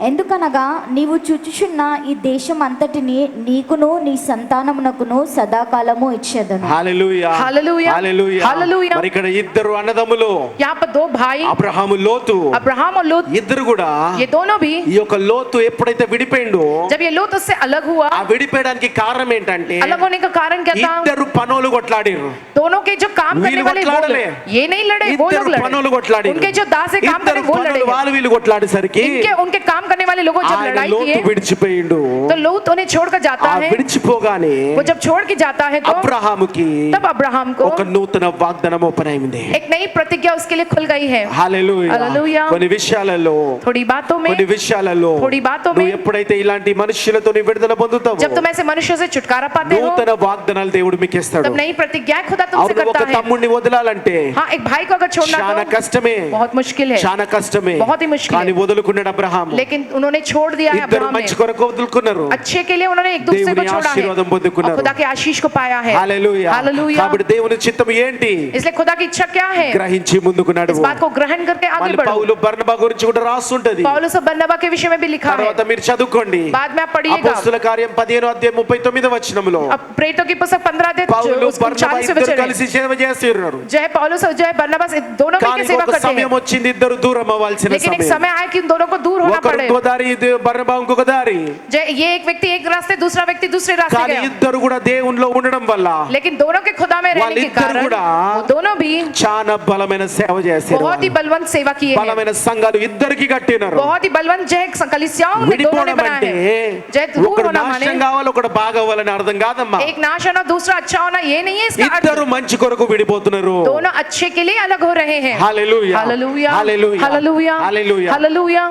ఎందుకనగా నీవు చూచుచున్న ఈ దేశం అంతటిని నీకును నీ సంతానమునకును సదాకాలము ఇచ్చేదను. హల్లెలూయా హల్లెలూయా, హల్లెలూయా. హల్లెలూయా। మరి ఇక్కడ ఇద్దరు అన్నదమ్ములు, यहाँ पर दो भाई అబ్రహాము లోతు, अब्राहम और लूत, ఇద్దరు కూడా ये दोनों भी ఈ యొక్క లోతు ఎప్పుడైతే విడిపోయిండో, जब ये लूत उससे अलग हुआ, ఆ విడిపోయడానికి కారణం ఏంటంటే अलग होने का कारण क्या था? ఇద్దరు పనులు కొట్లాడిరు. दोनों के जो काम करने వీళ్ళు वाले वो కొట్లాడలే. लोग, ये नहीं लड़े, वो ఇద్దరు लोग పనులు लड़े, కొట్లాడిరు. उनके जो दास से काम ఇద్దరు करे वो పనులు लड़े, వాళ్ళు వీళ్ళు కొట్లాడేసరికి उनके काम करने वाले लोगों जब ఆయన लड़ाई లోతు किए విడిచిపోయిండు. तो लूत उन्हें छोड़कर जाता ఆ है। విడిచిపోగానే वो जब छोड़ के जाता है तो అబ్రహాముకి तब अब्राहम को ఒక నూతన వాగ్దానం ఓపెన్ అయింది. एक नई प्रतिज्ञा उसके लिए खुल गई है। హల్లెలూయా. హల్లెలూయా। కొన్ని విషయాలలో थोड़ी बातों में, కొన్ని విషయాలలో थोड़ी बातों में, నువ్వు ఎప్పుడైతే ఇలాంటి మనుషులతో నీ విడుదల పొందుతావో, जब तुम ऐसे मनुष्यों से छुटकारा पाते हो, నూతన వాగ్దానాలు దేవుడు మీకు ఇస్తాడు. तब नई प्रतिज्ञा खुदा तुमसे అవును, ఒక करता है। తమ్ముడిని వదలాలంటే हाँ, एक भाई को अगर छोड़ना చాలా तो కష్టమే, बहुत मुश्किल है, చాలా కష్టమే. बहुत ही मुश्किल కానీ है, వదులుకున్నాడు అబ్రహాము. लेकिन उन्होंने छोड़ दिया है। ఇద్దరు अब्राहम మంచి ने కొరకు వదులుకున్నారు. अच्छे के लिए उन्होंने एक दूसरे को దేవుని छोड़ा है ఆశీర్వాదం పొందుకున్నారు. और खुदा के आशीष को पाया है। హల్లెలూయా. हालेलुया। కాబట్టి దేవుని చిత్తం ఏంటి इसलिए खुदा की इच्छा क्या है, గ్రహించి ముందుకు इस నడువు. बात को గ్రहण करके आगे మళ్ళీ बढ़ो। పౌలు బర్నబా గురించి కూడా రాస్తుంటది. पौलुस और बरनबा के विषय में भी लिखा है, తర్వాత మీరు చదువుకోండి. बाद में आप पढ़िएगा। అపోస్తల కార్యం 15వ అధ్యాయం 39వ వచనంలో अब प्रेरितों की पुस्तक 15 अध्याय పౌలు బర్నబా 40 ఇద్దరు वचन में, కలిసి సేవ చేస్తున్నారు. जय पौलुस और जय बरनबास दोनों కానీ मिलकर सेवा ఒక करते సమయం हैं, వచ్చింది ఇద్దరు దూరం అవ్వాల్సిన लेकिन एक సమయం. समय आया कि उन दोनों को दूर होना ఒకరు पड़े। ఇంకో దారి, బర్నబా ఇంకొక దారి. जय ये एक व्यक्ति एक रास्ते, दूसरा व्यक्ति दूसरे रास्ते కానీ गया, ఇద్దరు కూడా దేవునిలో ఉండడం వల్ల लेकिन दोनों के खुदा में रहने के వాళ్ళిద్దరు कारण కూడా वो दोनों भी చాలా బలమైన సేవ చేశారు. बहुत ही बलवंत सेवा किए हैं, బలమైన సంఘాలు ఇద్దరికి కట్టినారు. बहुत ही बलवंत जय कलिसियाओं ने दोनों ने విడిపోవడం बनाए అంటే हैं। जय दूर ఒకడు होना माने నాశనం కావాలి, ఒకడు బాగా అవ్వాలని అర్థం కాదమ్మా. एक नाश होना दूसरा अच्छा होना ये नहीं है, इसका अर्थ ఇద్దరు మంచి కొరకు విడిపోతున్నారు. दोनों अच्छे के लिए अलग हो रहे हैं। హల్లెలూయా. हालेलुया, హల్లెలూయా. हालेलुया, హల్లెలూయా. हालेलुया।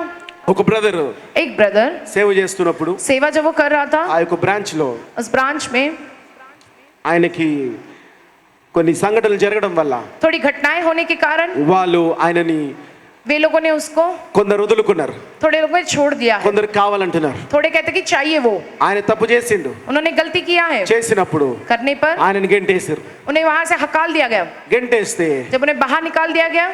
ఒక బ్రదర్ एक ब्रदर సేవ చేస్తున్నప్పుడు सेवा जब वो कर रहा था ఆ యొక్క బ్రాంచ్ లో उस ब्रांच में ఆయనకి కొన్ని సంఘటనలు జరగడం వల్ల थोड़ी घटनाएं होने के कारण వాళ్ళు ఆయనని वे लोगों ने उसको, కొందరు వదులుకున్నారు, थोड़े लोगों ने छोड़ दिया है, కొందరు కావాలంటున్నారు. थोड़े कहते कि चाहिए वो, ఆయన తప్పు చేసిండు. उन्होंने गलती किया है, చేసినప్పుడు करने पर ఆయనని గెంటేసారు. उन्हें वहां से हकाल दिया गया। గెంటేస్తే जब उन्हें बाहर निकाल दिया गया,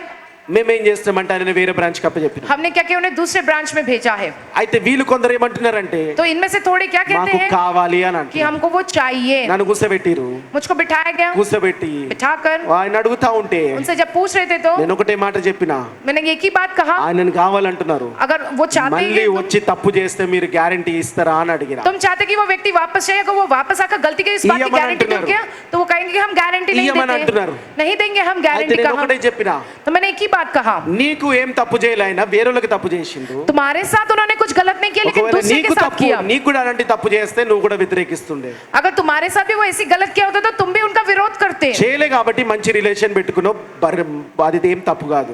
మేమేం చేస్తామంటే ఆయన వేరే బ్రాంచ్ కి అప్పచెప్పిన. हमने क्या किया, उन्हें दूसरे ब्रांच में भेजा है। అయితే వీళ్ళు కొందరు ఏమంటున్నారంటే तो इनमें से थोड़े क्या कहते మాకు हैं కావాలి అని कि అంటున్నారు. हमको वो चाहिए। నన్ను కూర్చోబెట్టిరు. मुझको बिठाया गया, కూర్చోబెట్టి बिठाकर ఆయన అడుగుతా ఉంటే उनसे जब पूछ रहे थे तो నేను ఒకటే మాట చెప్పిన, मैंने एक ही बात कहा, ఆయనను కావాలంటున్నారు, अगर वो चाहते మళ్ళీ हैं వచ్చి తప్పు చేస్తే మీరు గ్యారెంటీ ఇస్తారా అని అడిగిన. तुम चाहते कि वो व्यक्ति वापस जाए, अगर वो वापस आकर गलती की इस बात की इयमन गारंटी दो अंటున్నారు. क्या, तो वो कहेंगे कि हम गारंटी नहीं इयमन देते, अंటున్నారు. नहीं देंगे हम అయితే गारंटी నేను कहा। ఒకటే చెప్పిన, तो मैंने एक ही बात कहा, నీకు ఏం తప్పు చేయలేనా వేరేళ్ళకి తప్పు చేసిండు. तुम्हारे साथ उन्होंने कुछ गलत नहीं किया, लेकिन ఒకవేళ दूसरे నీకు के साथ తప్పు किया। నీకు కూడా అలాంటి తప్పు చేస్తే నువ్వు కూడా వ్యతిరేకిస్తుండే. अगर तुम्हारे साथ भी वो ऐसी गलत किया होता तो तुम भी उनका विरोध करते। చేయలే కాబట్టి మంచి రిలేషన్ పెట్టుకున్నావు, అది ఏం తప్పు కాదు.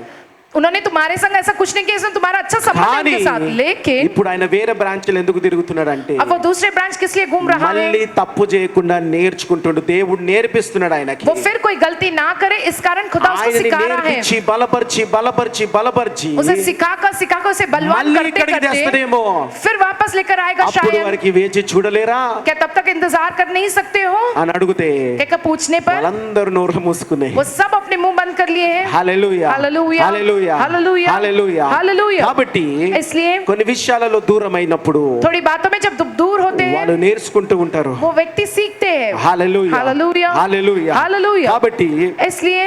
उन्होंने तुम्हारे संग ऐसा कुछ नहीं किया, इसमें तुम्हारा अच्छा संबंध है కానీ उनके साथ, लेकिन ఇప్పుడు ఆయన వేరే బ్రాంచ్లు ఎందుకు తిరుగుతున్నాడంటే अब वो दूसरे ब्रांच किस लिए घूम रहा है? మళ్ళీ తప్పు చేయకుండా నేర్చుకుంటుండు. దేవుడు నేర్పిస్తున్నాడు ఆయనకి. वो फिर कोई गलती ना करे इस कारण खुदा उसको ఆయనని सिखा रहा है, నేర్పించి బలపరిచి బలపరిచి బలపరిచి उसे सिखाकर उसे बलवान మళ్ళీ करते ఇక్కడికి करते తెస్తాడేమో. फिर वापस लेकर आएगा అప్పుడు शायद। వారికి వేచి చూడలేరా क्या तब तक इंतजार कर नहीं सकते हो? అని అడిగితే क्या पूछने पर వాళ్ళందరూ నోరు మూసుకున్నాయి. वो सब अपने मुंह बंद कर लिए हैं। హల్లెలూయా హల్లెలూయా, హల్లెలూయా హల్లెలూయా, హల్లెలూయా హల్లెలూయా। కాబట్టి इसलिए కొన్ని విషయాలలో దూరం అయినప్పుడు थोड़ी बातों में जब दूर होते हैं వాళ్ళు నేర్చుకుంటూ ఉంటారు. वो व्यक्ति सीखते हैं। హల్లెలూయా హల్లెలూయా, హల్లెలూయా హల్లెలూయా। కాబట్టి इसलिए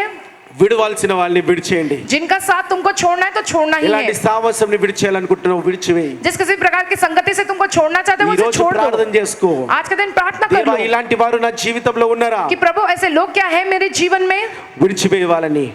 విడవాల్సిన వాళ్ళని విడిచేయండి. जिनका साथ तुमको छोड़ना है तो छोड़ना ही ఇలాంటి है। సావాసంని విడిచేయాలనుకుంటున్నావు విడిచివేయి. जिस किसी प्रकार की संगति से तुमको छोड़ना चाहते हो ఈ उसे రోజు छोड़ ప్రార్థన दो। చేసుకో. आज के दिन प्रार्थना कर దేవా लो ఇలాంటి వారు నా జీవితంలో ఉన్నారా? कि प्रभु ऐसे लोग क्या है मेरे जीवन में, విడిచివేయి వాళ్ళని.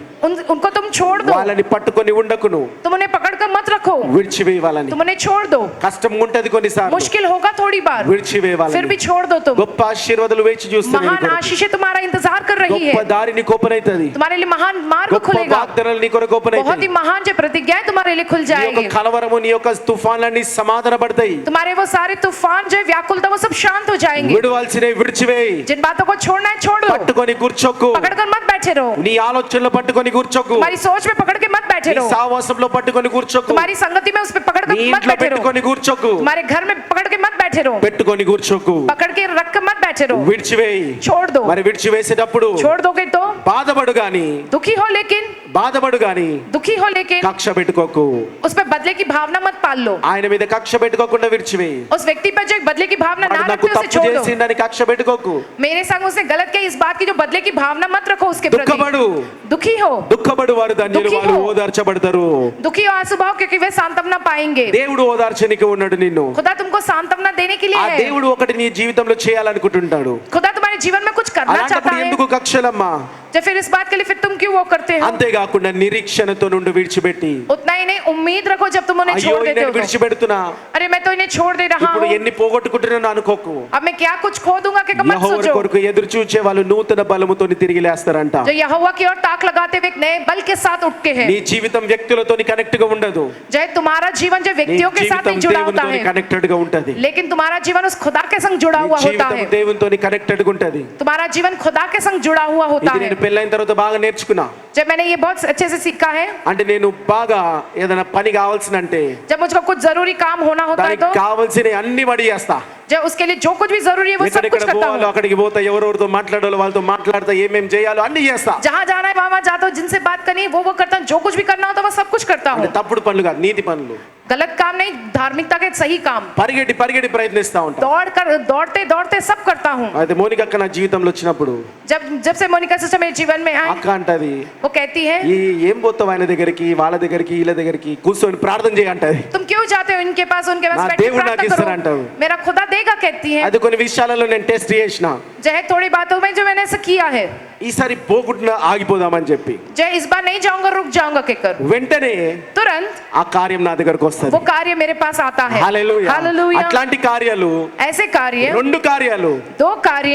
उनको तुम छोड़ दो। వాళ్ళని పట్టుకొని ఉండకును. तुम उन्हें पकड़ कर मत रखो, విడిచివేయి వాళ్ళని. तुम उन्हें छोड़ दो। కష్టం ఉంటది కొన్నిసార్లు. मुश्किल होगा थोड़ी बार, విడిచివేయి फिर వాళ్ళని. भी छोड़ दो तुम। గొప్ప ఆశీర్వాదాలు వేచి చూస్తున్నాయి. महान आशीषें तुम्हारा इंतजार कर रही గొప్ప है, దారిని కోపనైతది. तुम्हारे लिए महान मार्ग గొప్ప खुलेगा, వాగ్దానాలు నీ కొరకు बहुत ఓపెనైతాయి. ही महान जो प्रतिज्ञाएं तुम्हारे लिए खुल నీ యొక్క जाएगी। కలవరము నీ యొక్క తుఫాన్లన్నీ సమాధాన పడతాయి. तुम्हारे वो सारे तूफान जो है, व्याकुलता, वो सब शांत हो जाएंगे। విడవాల్సినవి విడిచివేయి. जिन बातों को छोड़ना है छोड़ दो, పట్టుకొని కూర్చోకు. पकड़कर मत बैठे रहो। నీ ఆలోచనలో పట్టుకొని కూర్చోకు. तुम्हारी सोच में पकड़ के मत बैठे నీ रहो, సావాసంలో పట్టుకొని కూర్చోకు. तुम्हारी संगति में उस पे पकड़ నీ कर मत ఇంట్లో बैठे रहो, పెట్టుకొని కూర్చోకు. तुम्हारे घर में पकड़ के मत बैठे रहो, పెట్టుకొని కూర్చోకు. पकड़ के रख कर मत बैठे रहो, విడిచివేయి. छोड़ दो। మరి విడిచివేసేటప్పుడు छोड़ दोगे तो బాధపడు గాని दुखी हो, लेकिन బాధపడు గాని दुखी हो लेकिन కక్ష పెట్టుకోకు. उस पे बदले की भावना मत पाल लो। ఆయన మీద కక్ష పెట్టుకోకుండా విడిచివేయి. उस व्यक्ति पर जो एक बदले की भावना ना వాడు నాకు रखते उसे తప్పు छोड़ दो। చేసిండని కక్ష పెట్టుకోకు. मेरे संग उसने गलत किया, इस बात की जो बदले की भावना मत रखो उसके प्रति। దుఃఖపడు. दुखी हो, దుఃఖపడు వారు ధన్యులు, దుఃఖీ వాళ్ళు హో. ఓదార్చబడతారు. दुखी हो आंसू बहाओ, क्योंकि वे सांत्वना पाएंगे। దేవుడు ఓదార్చనికి ఉన్నాడు నిన్ను. खुदा तुमको सांत्वना देने के लिए ఆ है, దేవుడు ఒకటి నీ జీవితంలో చేయాలనుకుంటుంటాడు. खुदा तुम्हारे जीवन में कुछ करना चाहता అలాంటప్పుడు है। ఎందుకు కక్షలమ్మా? तो फिर इस बात के लिए फिर तुम क्यों वो करते हो? అంతేకాకుండా నిరీక్షణతో నుండి విడిచిపెట్టి उतना ही नहीं, उम्मीद रखो जब तुम उन्हें అయ్యో छोड़ देते నేను हो तो। విడిచిపెడుతున్నా, अरे मैं तो इन्हें छोड़ दे रहा ఇప్పుడు हूँ, ఎన్ని పోగొట్టుకుంటున్నాను అనుకోకు. अब मैं क्या कुछ खो दूंगा कि मत యెహోవా सोचो। కొరకు ఎదురు చూచే వాళ్ళు నూతన బలముతో తిరిగి లేస్తారంట. जो यहोवा की ओर ताक लगाते हुए एक नए बल के साथ उठते हैं। నీ జీవితం వ్యక్తులతో కనెక్ట్ గా ఉండదు. जय तुम्हारा जीवन जो నీ व्यक्तियों के साथ జీవితం नहीं जुड़ा होता దేవునితో है, కనెక్టెడ్ గా ఉంటది. लेकिन तुम्हारा जीवन उस खुदा के संग जुड़ा నీ हुआ होता జీవితం है। దేవునితో కనెక్టెడ్ గా ఉంటది. तुम्हारा जीवन खुदा के संग जुड़ा हुआ होता ఇది है। నేను పెళ్ళైన తర్వాత బాగా నేర్చుకున్నా. जब मैंने ये बहुत अच्छे से सीखा है, అంటే నేను బాగా ఏదైనా పని కావాల్సినంటే जब मुझको कुछ जरूरी काम होना होता है దానికి तो కావాల్సిన అన్ని వడి చేస్తా. जब उसके लिए जो कुछ भी जरूरी है वो सब ఎక్కడెక్కడ कुछ करता పోవాలో हूँ। అక్కడికి పోతా, ఎవరెవరితో మాట్లాడాలో వాళ్ళతో మాట్లాడతా, ఏమేం చేయాలో అన్ని చేస్తా. जहाँ जाना है वहाँ जाता हूँ, जिनसे बात करनी है वो करता हूँ, जो कुछ भी करना होता है वो सब कुछ करता అంటే हूँ। తప్పుడు పనులు కాదు, నీతి పనులు. गलत काम नहीं, धार्मिकता के सही काम। పరిగెట్టి పరిగెట్టి ప్రయత్నిస్తా ఉంటా. दौड़ते दौड़ते सब करता हूँ। అయితే మోనిక అక్క నా జీవితంలో వచ్చినప్పుడు जब से मोनिका सिस्टर मेरे जीवन में आई, అక్క అంటది, वो कहती है ఈ ఏం పోతావు ఆయన దగ్గరికి, వాళ్ళ దగ్గరికి, వీళ్ళ దగ్గరికి కూర్చొని ప్రార్థన చేయి అంటది. तुम क्यों जाते हो इनके पास उनके నా पास बैठ के దేవుడు నాకు प्रार्थना ఇస్తారంటావు. करो, मेरा खुदा देगा कहती है। అది కొన్ని విషయాలలో నేను టెస్ట్ చేసిన. जय थोड़ी बातों में जो मैंने ऐसा किया है, ఈసారి పోకుండా ఆగిపోదామని చెప్పి जय इस बार नहीं जाऊंगा, रुक जाऊंगा कहकर వెంటనే तुरंत ఆ కార్యం నా దగ్గరకు వస్తది. वो कार्य मेरे पास आता है। హల్లెలూయా. हालेलुया। అట్లాంటి కార్యాలు, ऐसे कार्य, రెండు కార్యాలు, दो कार्य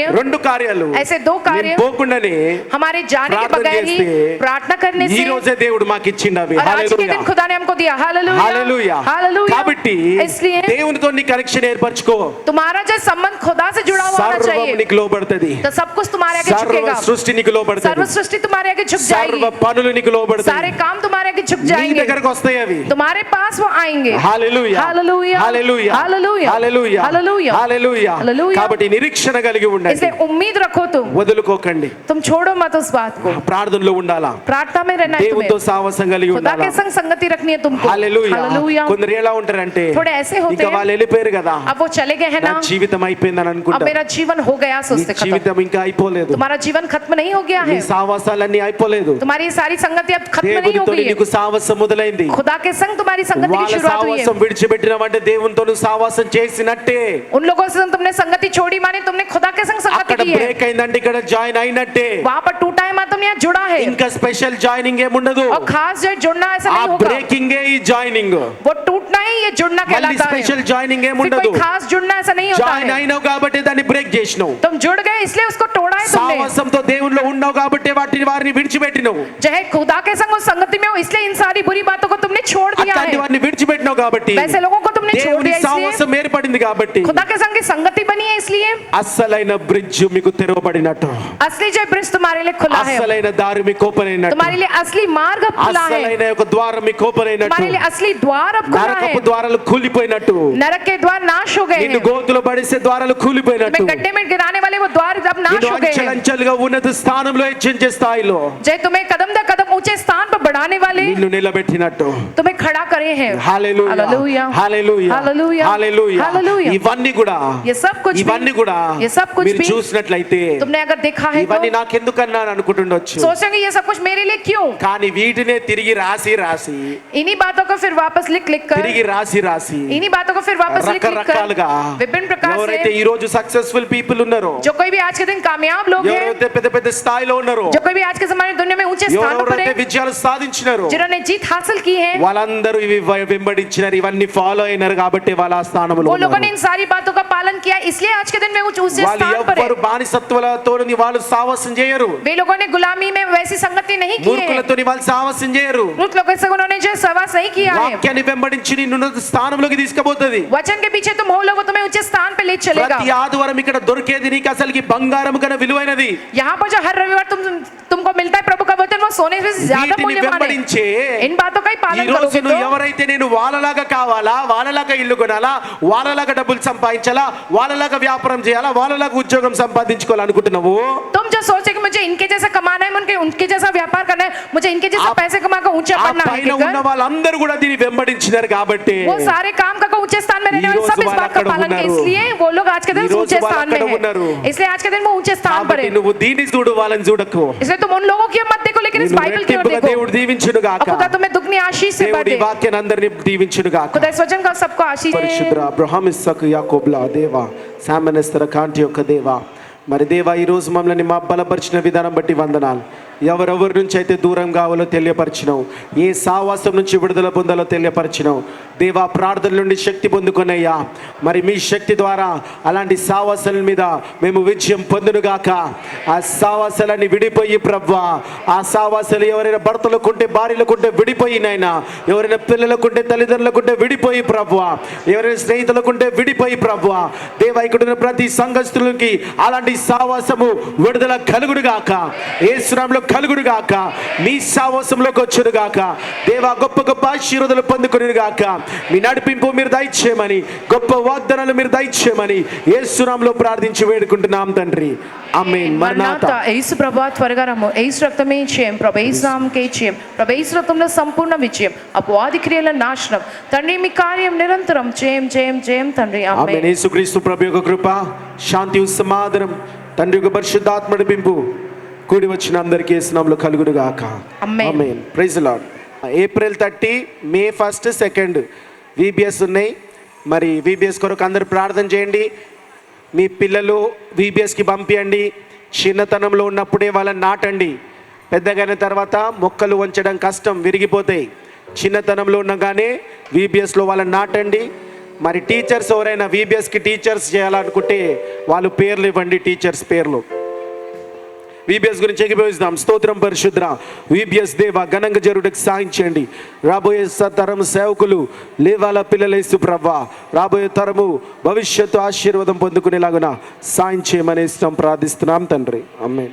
ऐसे दो कार्य నేను పోకుండానే हमारे जाने के प्रार्थना बगैर ही, చేస్తే प्रार्थना करने ఈ से, రోజే దేవుడు మాకు ఇచ్చిండు అవి. और आज के హల్లెలూయా. दिन खुदा ने हमको दिया। हालेलुया, హల్లెలూయా. हालेलुया। కాబట్టి इसलिए దేవునితో నీ కనెక్షన్ ఏర్పరచుకో. तुम्हारा जो संबंध खुदा से जुड़ा हुआ होना సర్వం चाहिए, నీకు లోబడుతది. तो सब कुछ तुम्हारे आगे సర్వ झुकेगा। సృష్టి నీకు లోబడుతది. सर्व सृष्टि तुम्हारे आगे झुक సర్వ जाएगी, పనులు నీకు सारे లోబడుతాయి. काम तुम्हारे आगे झुक నీ जाएंगे, దగ్గరకు వస్తాయి అవి. तुम्हारे पास वो आएंगे। హల్లెలూయా. हालेलुया, హల్లెలూయా. हालेलुया, హల్లెలూయా. हालेलुया, హల్లెలూయా. हालेलुया। కాబట్టి నిరీక్షణ కలిగి ఉండండి. इसलिए उम्मीद रखो, వదులుకోకండి. तुम छोड़ो मत उस बात को। ప్రార్థనలో ఉండాలా, प्रार्थना में रहना है దేవునితో तुम्हें, సావాసం కలిగి खुदा ఉండాలా. के संग संगति रखनी है तुमको। హల్లెలూయా. हालेलुया। కొందరు ఎలా ఉంటారంటే थोड़े ऐसे होते ఇంకా हैं, వాళ్ళు వెళ్ళిపోయారు కదా, अब वो चले गए हैं నా ना, జీవితం అయిపోయిందని अब అనుకుంటా. मेरा जीवन हो गया నీ सोचते खत्म। జీవితం ఇంకా అయిపోలేదు. तुम्हारा जीवन खत्म नहीं हो गया నీ है, సావాసాలన్నీ అయిపోలేదు. तुम्हारी सारी संगति अब खत्म नहीं हो దేవునితో गई है। నీకు సావాసం మొదలైంది. खुदा के संग तुम्हारी संगति की వాళ్ళ शुरुआत हुई है। సావాసం విడిచిపెట్టినవంటే దేవునితో నువ్వు సావాసం చేసినట్టే. उन लोगों से तुमने संगति छोड़ी माने तुमने खुदा के संग संगति అక్కడ की है, బ్రేక్ అయిందంటే ఇక్కడ జాయిన్ అయినట్టే. वहां पर टूटा है माने तुमने यहाँ जुड़ा है। ఇంకా స్పెషల్ జాయినింగ్ ఏముండదు. और खास जो जुड़ना ऐसा ఆ नहीं होगा, బ్రేకింగ్ ఈ జాయినింగ్. वो टूटना ही ये जुड़ना మళ్ళీ कहलाता है। స్పెషల్ జాయినింగ్ फिर ఏముండదు. कोई खास जुड़ना ऐसा नहीं होता జాయిన్ है। అయినావు కాబట్టి దాన్ని బ్రేక్ చేసినావు. तुम जुड़ गए इसलिए उसको तोड़ा है तुमने. సావాసంతో దేవునిలో ఉన్నావు కాబట్టి వారిని విడిచిపెట్టినావు. चाहे खुदा के संग उस संगति में हो इसलिए इन सारी बुरी बातों को तुमने छोड़ दिया है. అట్లాంటి వారిని విడిచిపెట్టినావు కాబట్టి वैसे लोगों को तुमने छोड़ దేవుని दिया इसलिए సావాసం ఏర్పడింది కాబట్టి खुदा के संग की संगति बनी है इसलिए అసలైన బ్రిడ్జ్ మీకు తెరవబడినట్టు, असली जो ब्रिज तुम्हारे लिए खुला है, అసలైన దారి మీకు ఓపెన్ అయినట్టు, तुम्हारे लिए असली मार्ग अब खुला है, అసలైన ఒక ద్వారం మీకు ఓపెన్ అయినట్టు, तुम्हारे लिए असली द्वार अब खुला है. నరకపు ద్వారాలు కూలిపోయినట్టు, नरक के द्वार नाश हो गए నిన్ను हैं. గోతులో పడేసే ద్వారాలు కూలిపోయినట్టు, तुम्हें गड्ढे में गिराने वाले वो द्वार अब नाश నిన్ను हो गए हैं. అంచెలంచెలుగా ఉన్నత స్థానంలో హెచ్చించే స్థాయిలో जय तुम्हें कदम दर कदम ऊंचे स्थान पर बढ़ाने वाले నిన్ను నిలబెట్టినట్టు. तुम्हें खड़ा करे हैं. హల్లెలూయా, हालेलुया, హల్లెలూయా, हालेलुया, హల్లెలూయా. हालेलुया. ఇవన్నీ కూడా ये सब कुछ भी, ఇవన్నీ కూడా ये सब कुछ మీరు भी చూసినట్లయితే तुमने अगर देखा है ఇవన్నీ तो నాకెందుకన్నాను అనుకుంటుండొచ్చు. सोचेंगे ये सब कुछ मेरे लिए क्यों. కానీ వీటినే తిరిగి రాసి इन्हीं बातों को फिर वापस लिख कर తిరిగి రాసి इन्हीं बातों को फिर वापस लिख कर రకరకాలుగా विभिन्न प्रकार ఎవరైతే से ఈ రోజు సక్సెస్ఫుల్ పీపుల్ ఉన్నారో, जो कोई भी आज के दिन कामयाब लोग हैं, ఎవరైతే పెద్ద పెద్ద స్థాయిలో ఉన్నారో, जो कोई भी आज के जमाने में दुनिया में ऊंचे स्थान पर ఎవరైతే है, విజయాలు సాధించినారో, जिन्होंने जीत हासिल की है, వాళ్ళందరూ ఇవి వెంబడించినారు, ఇవన్నీ ఫాలో అయినారు కాబట్టి వాళ్ళ ఆ స్థానంలో वो लोगों ने ఉన్నారు. इन सारी बातों का पालन किया इसलिए आज के दिन में ऊंचे వాళ్ళు स्थान पर है. ఎవ్వరు బానిసత్వాలతో వాళ్ళు సావాసం చేయరు, वे लोगों ने गुलामी में वैसी संगति नहीं की है. మూర్ఖులతో వాళ్ళు సావాసం చేయరు. मूर्ख लोगों से उन्होंने जो सहवास नहीं किया है. వాక్యాన్ని వెంబడించి నిన్ను ఉన్నత స్థానంలోకి తీసుకుపోతుంది. वचन के पीछे तुम हो लोग तुम्हें ऊंचे स्थान पे ले चलेगा. ప్రతి ఆదివారం ఇక్కడ దొరికేది నీకు అసలుకి బంగారం కన్నా విలువైనది. यहाँ पर जो हर रविवार तुमको मिलता है प्रभु का वचन वो सोने से ज्यादा వీటిని मूल्यवान వెంబడించే है. इन बातों का ही ఈ पालन రోజు करोगे నువ్వు तो ఎవరైతే నేను వాళ్ళలాగా కావాలా, వాళ్ళలాగా ఇల్లు కొనాలా, వాళ్ళలాగా డబ్బులు సంపాదించాలా, వాళ్ళలాగా వ్యాపారం చేయాలా, వాళ్ళలాగా ఉద్యోగం సంపాదించుకోవాలనుకుంటున్నావు, तुम जो सोचे कि मुझे इनके जैसा कमाना है, उनके जैसा व्यापार करना है, मुझे इनके जैसा पैसे कमा कर ऊंचा ఆ बनना పైన ఉన్న है, వాళ్ళందరూ కూడా దీన్ని వెంబడించినారు కాబట్టి वो सारे काम का ऊंचे स्थान में रहने ఈ वाले రోజు सब इस వాళ్ళు बात का అక్కడ पालन किया, ఉన్నారు. इसलिए वो लोग आज के दिन ఈ రోజు ऊंचे వాళ్ళు स्थान में అక్కడ ఉన్నారు. है. इसलिए आज के दिन वो ऊंचे स्थान पर కాబట్టి है. నువ్వు దీన్ని చూడు, వాళ్ళని చూడకు. इसलिए तुम उन लोगों की मत देखो लेकिन इस నిన్ను बाइबल की ओर రెట్టింపుగా देखो. దేవుడు దీవించును अब గాక. खुदा तुम्हें दुगनी आशीष से भर దేవుడి दे. వాక్యాన్ని అందరినీ దీవించును గాక. खुदा इस वचन का सबको आशीष दे. పరిశుద్ధ అబ్రహాం ఇస్సాకు యాకోబుల దేవా, శామనస్తర కాంటి యొక్క దేవా, మరి దేవా ఈ రోజు మమ్మల్ని మా బలపరిచిన విధానం బట్టి వందనాలు. ఎవరెవరి నుంచి అయితే దూరం కావాలో తెలియపరిచినావు, ఏ సావాసం నుంచి విడుదల పొందాలో తెలియపరిచినావు దేవా. ప్రార్థన నుండి శక్తి పొందుకొనయ్యా, మరి మీ శక్తి ద్వారా అలాంటి సావాసాల మీద మేము విజయం పొందునుగాక. ఆ సావాసాలన్నీ విడిపోయి ప్రవ్వా, ఆ సావాసాలు ఎవరైనా భర్తలకుంటే భార్యలకుంటే విడిపోయినైనా, ఎవరైనా పిల్లలకుంటే తల్లిదండ్రులకుంటే విడిపోయి ప్రవ్వా, ఎవరైనా స్నేహితులకుంటే విడిపోయి ప్రవ్వా దేవా, ఇక్కడ ఉన్న ప్రతి సంఘస్థులకి అలాంటి సావాసము విడుదల కలుగుడుగాక, యేసునామములో కలుగుడుగాక, మీ సావాసంలోకి వచ్చునుగాక దేవా. గొప్ప గొప్ప ఆశీర్వాదాలు పొందుకొనుగాక. మీ నడిపింపు మీరు దయచేయమని, గొప్ప వాగ్దానాలు మీరు దయచేయమని యేసునామములో ప్రార్థించి వేడుకుంటున్నాం తండ్రి. ఆమేన్. మరణాత. యేసు ప్రభువా త్వరగా రమ్ము. యేసు రక్తమే జయం, ప్రభు యేసు నామముకే జయం, ప్రభు యేసు రక్తంలో సంపూర్ణ విజయం, అపవాది క్రియల నాశనం. తండ్రి మీ కార్యం నిరంతరం జయం జయం జయం తండ్రి. ఆమేన్. యేసుక్రీస్తు ప్రభు యొక్క కృప, శాంతి, సమాధానం, తండ్రి యొక్క పరిశుద్ధాత్మ నడిపింపు కూడి వచ్చిన అందరికీ యేసు నామములో కలుగునుగాక. ఆమేన్. Praise the lord. April 30, May 1, 2 VBS ఉన్నాయి. మరి VBS కొరకు అందరూ ప్రార్థన చేయండి. మీ పిల్లలు VBSకి పంపించండి. చిన్నతనంలో ఉన్నప్పుడే వాళ్ళని నాటండి. పెద్దగైన తర్వాత మొక్కలు వంచడం కష్టం, విరిగిపోతాయి. చిన్నతనంలో ఉండగానే VBSలో వాళ్ళని నాటండి. మరి టీచర్స్ ఎవరైనా VBSకి టీచర్స్ చేయాలనుకుంటే వాళ్ళు పేర్లు ఇవ్వండి, టీచర్స్ పేర్లు. VBS గురించి ఎగిపోయిస్తాం. స్తోత్రం పరిశుద్ర VBS దేవ, ఘనంగా జరుగుటకు సాయం చేయండి. రాబోయే తరం సేవకులు లేవాల పిల్లలు యేసు ప్రభువా, రాబోయే తరము భవిష్యత్తు ఆశీర్వాదం పొందుకునేలాగున సాయం చేయమని ఇష్టం ప్రార్థిస్తున్నాం తండ్రి. ఆమేన్.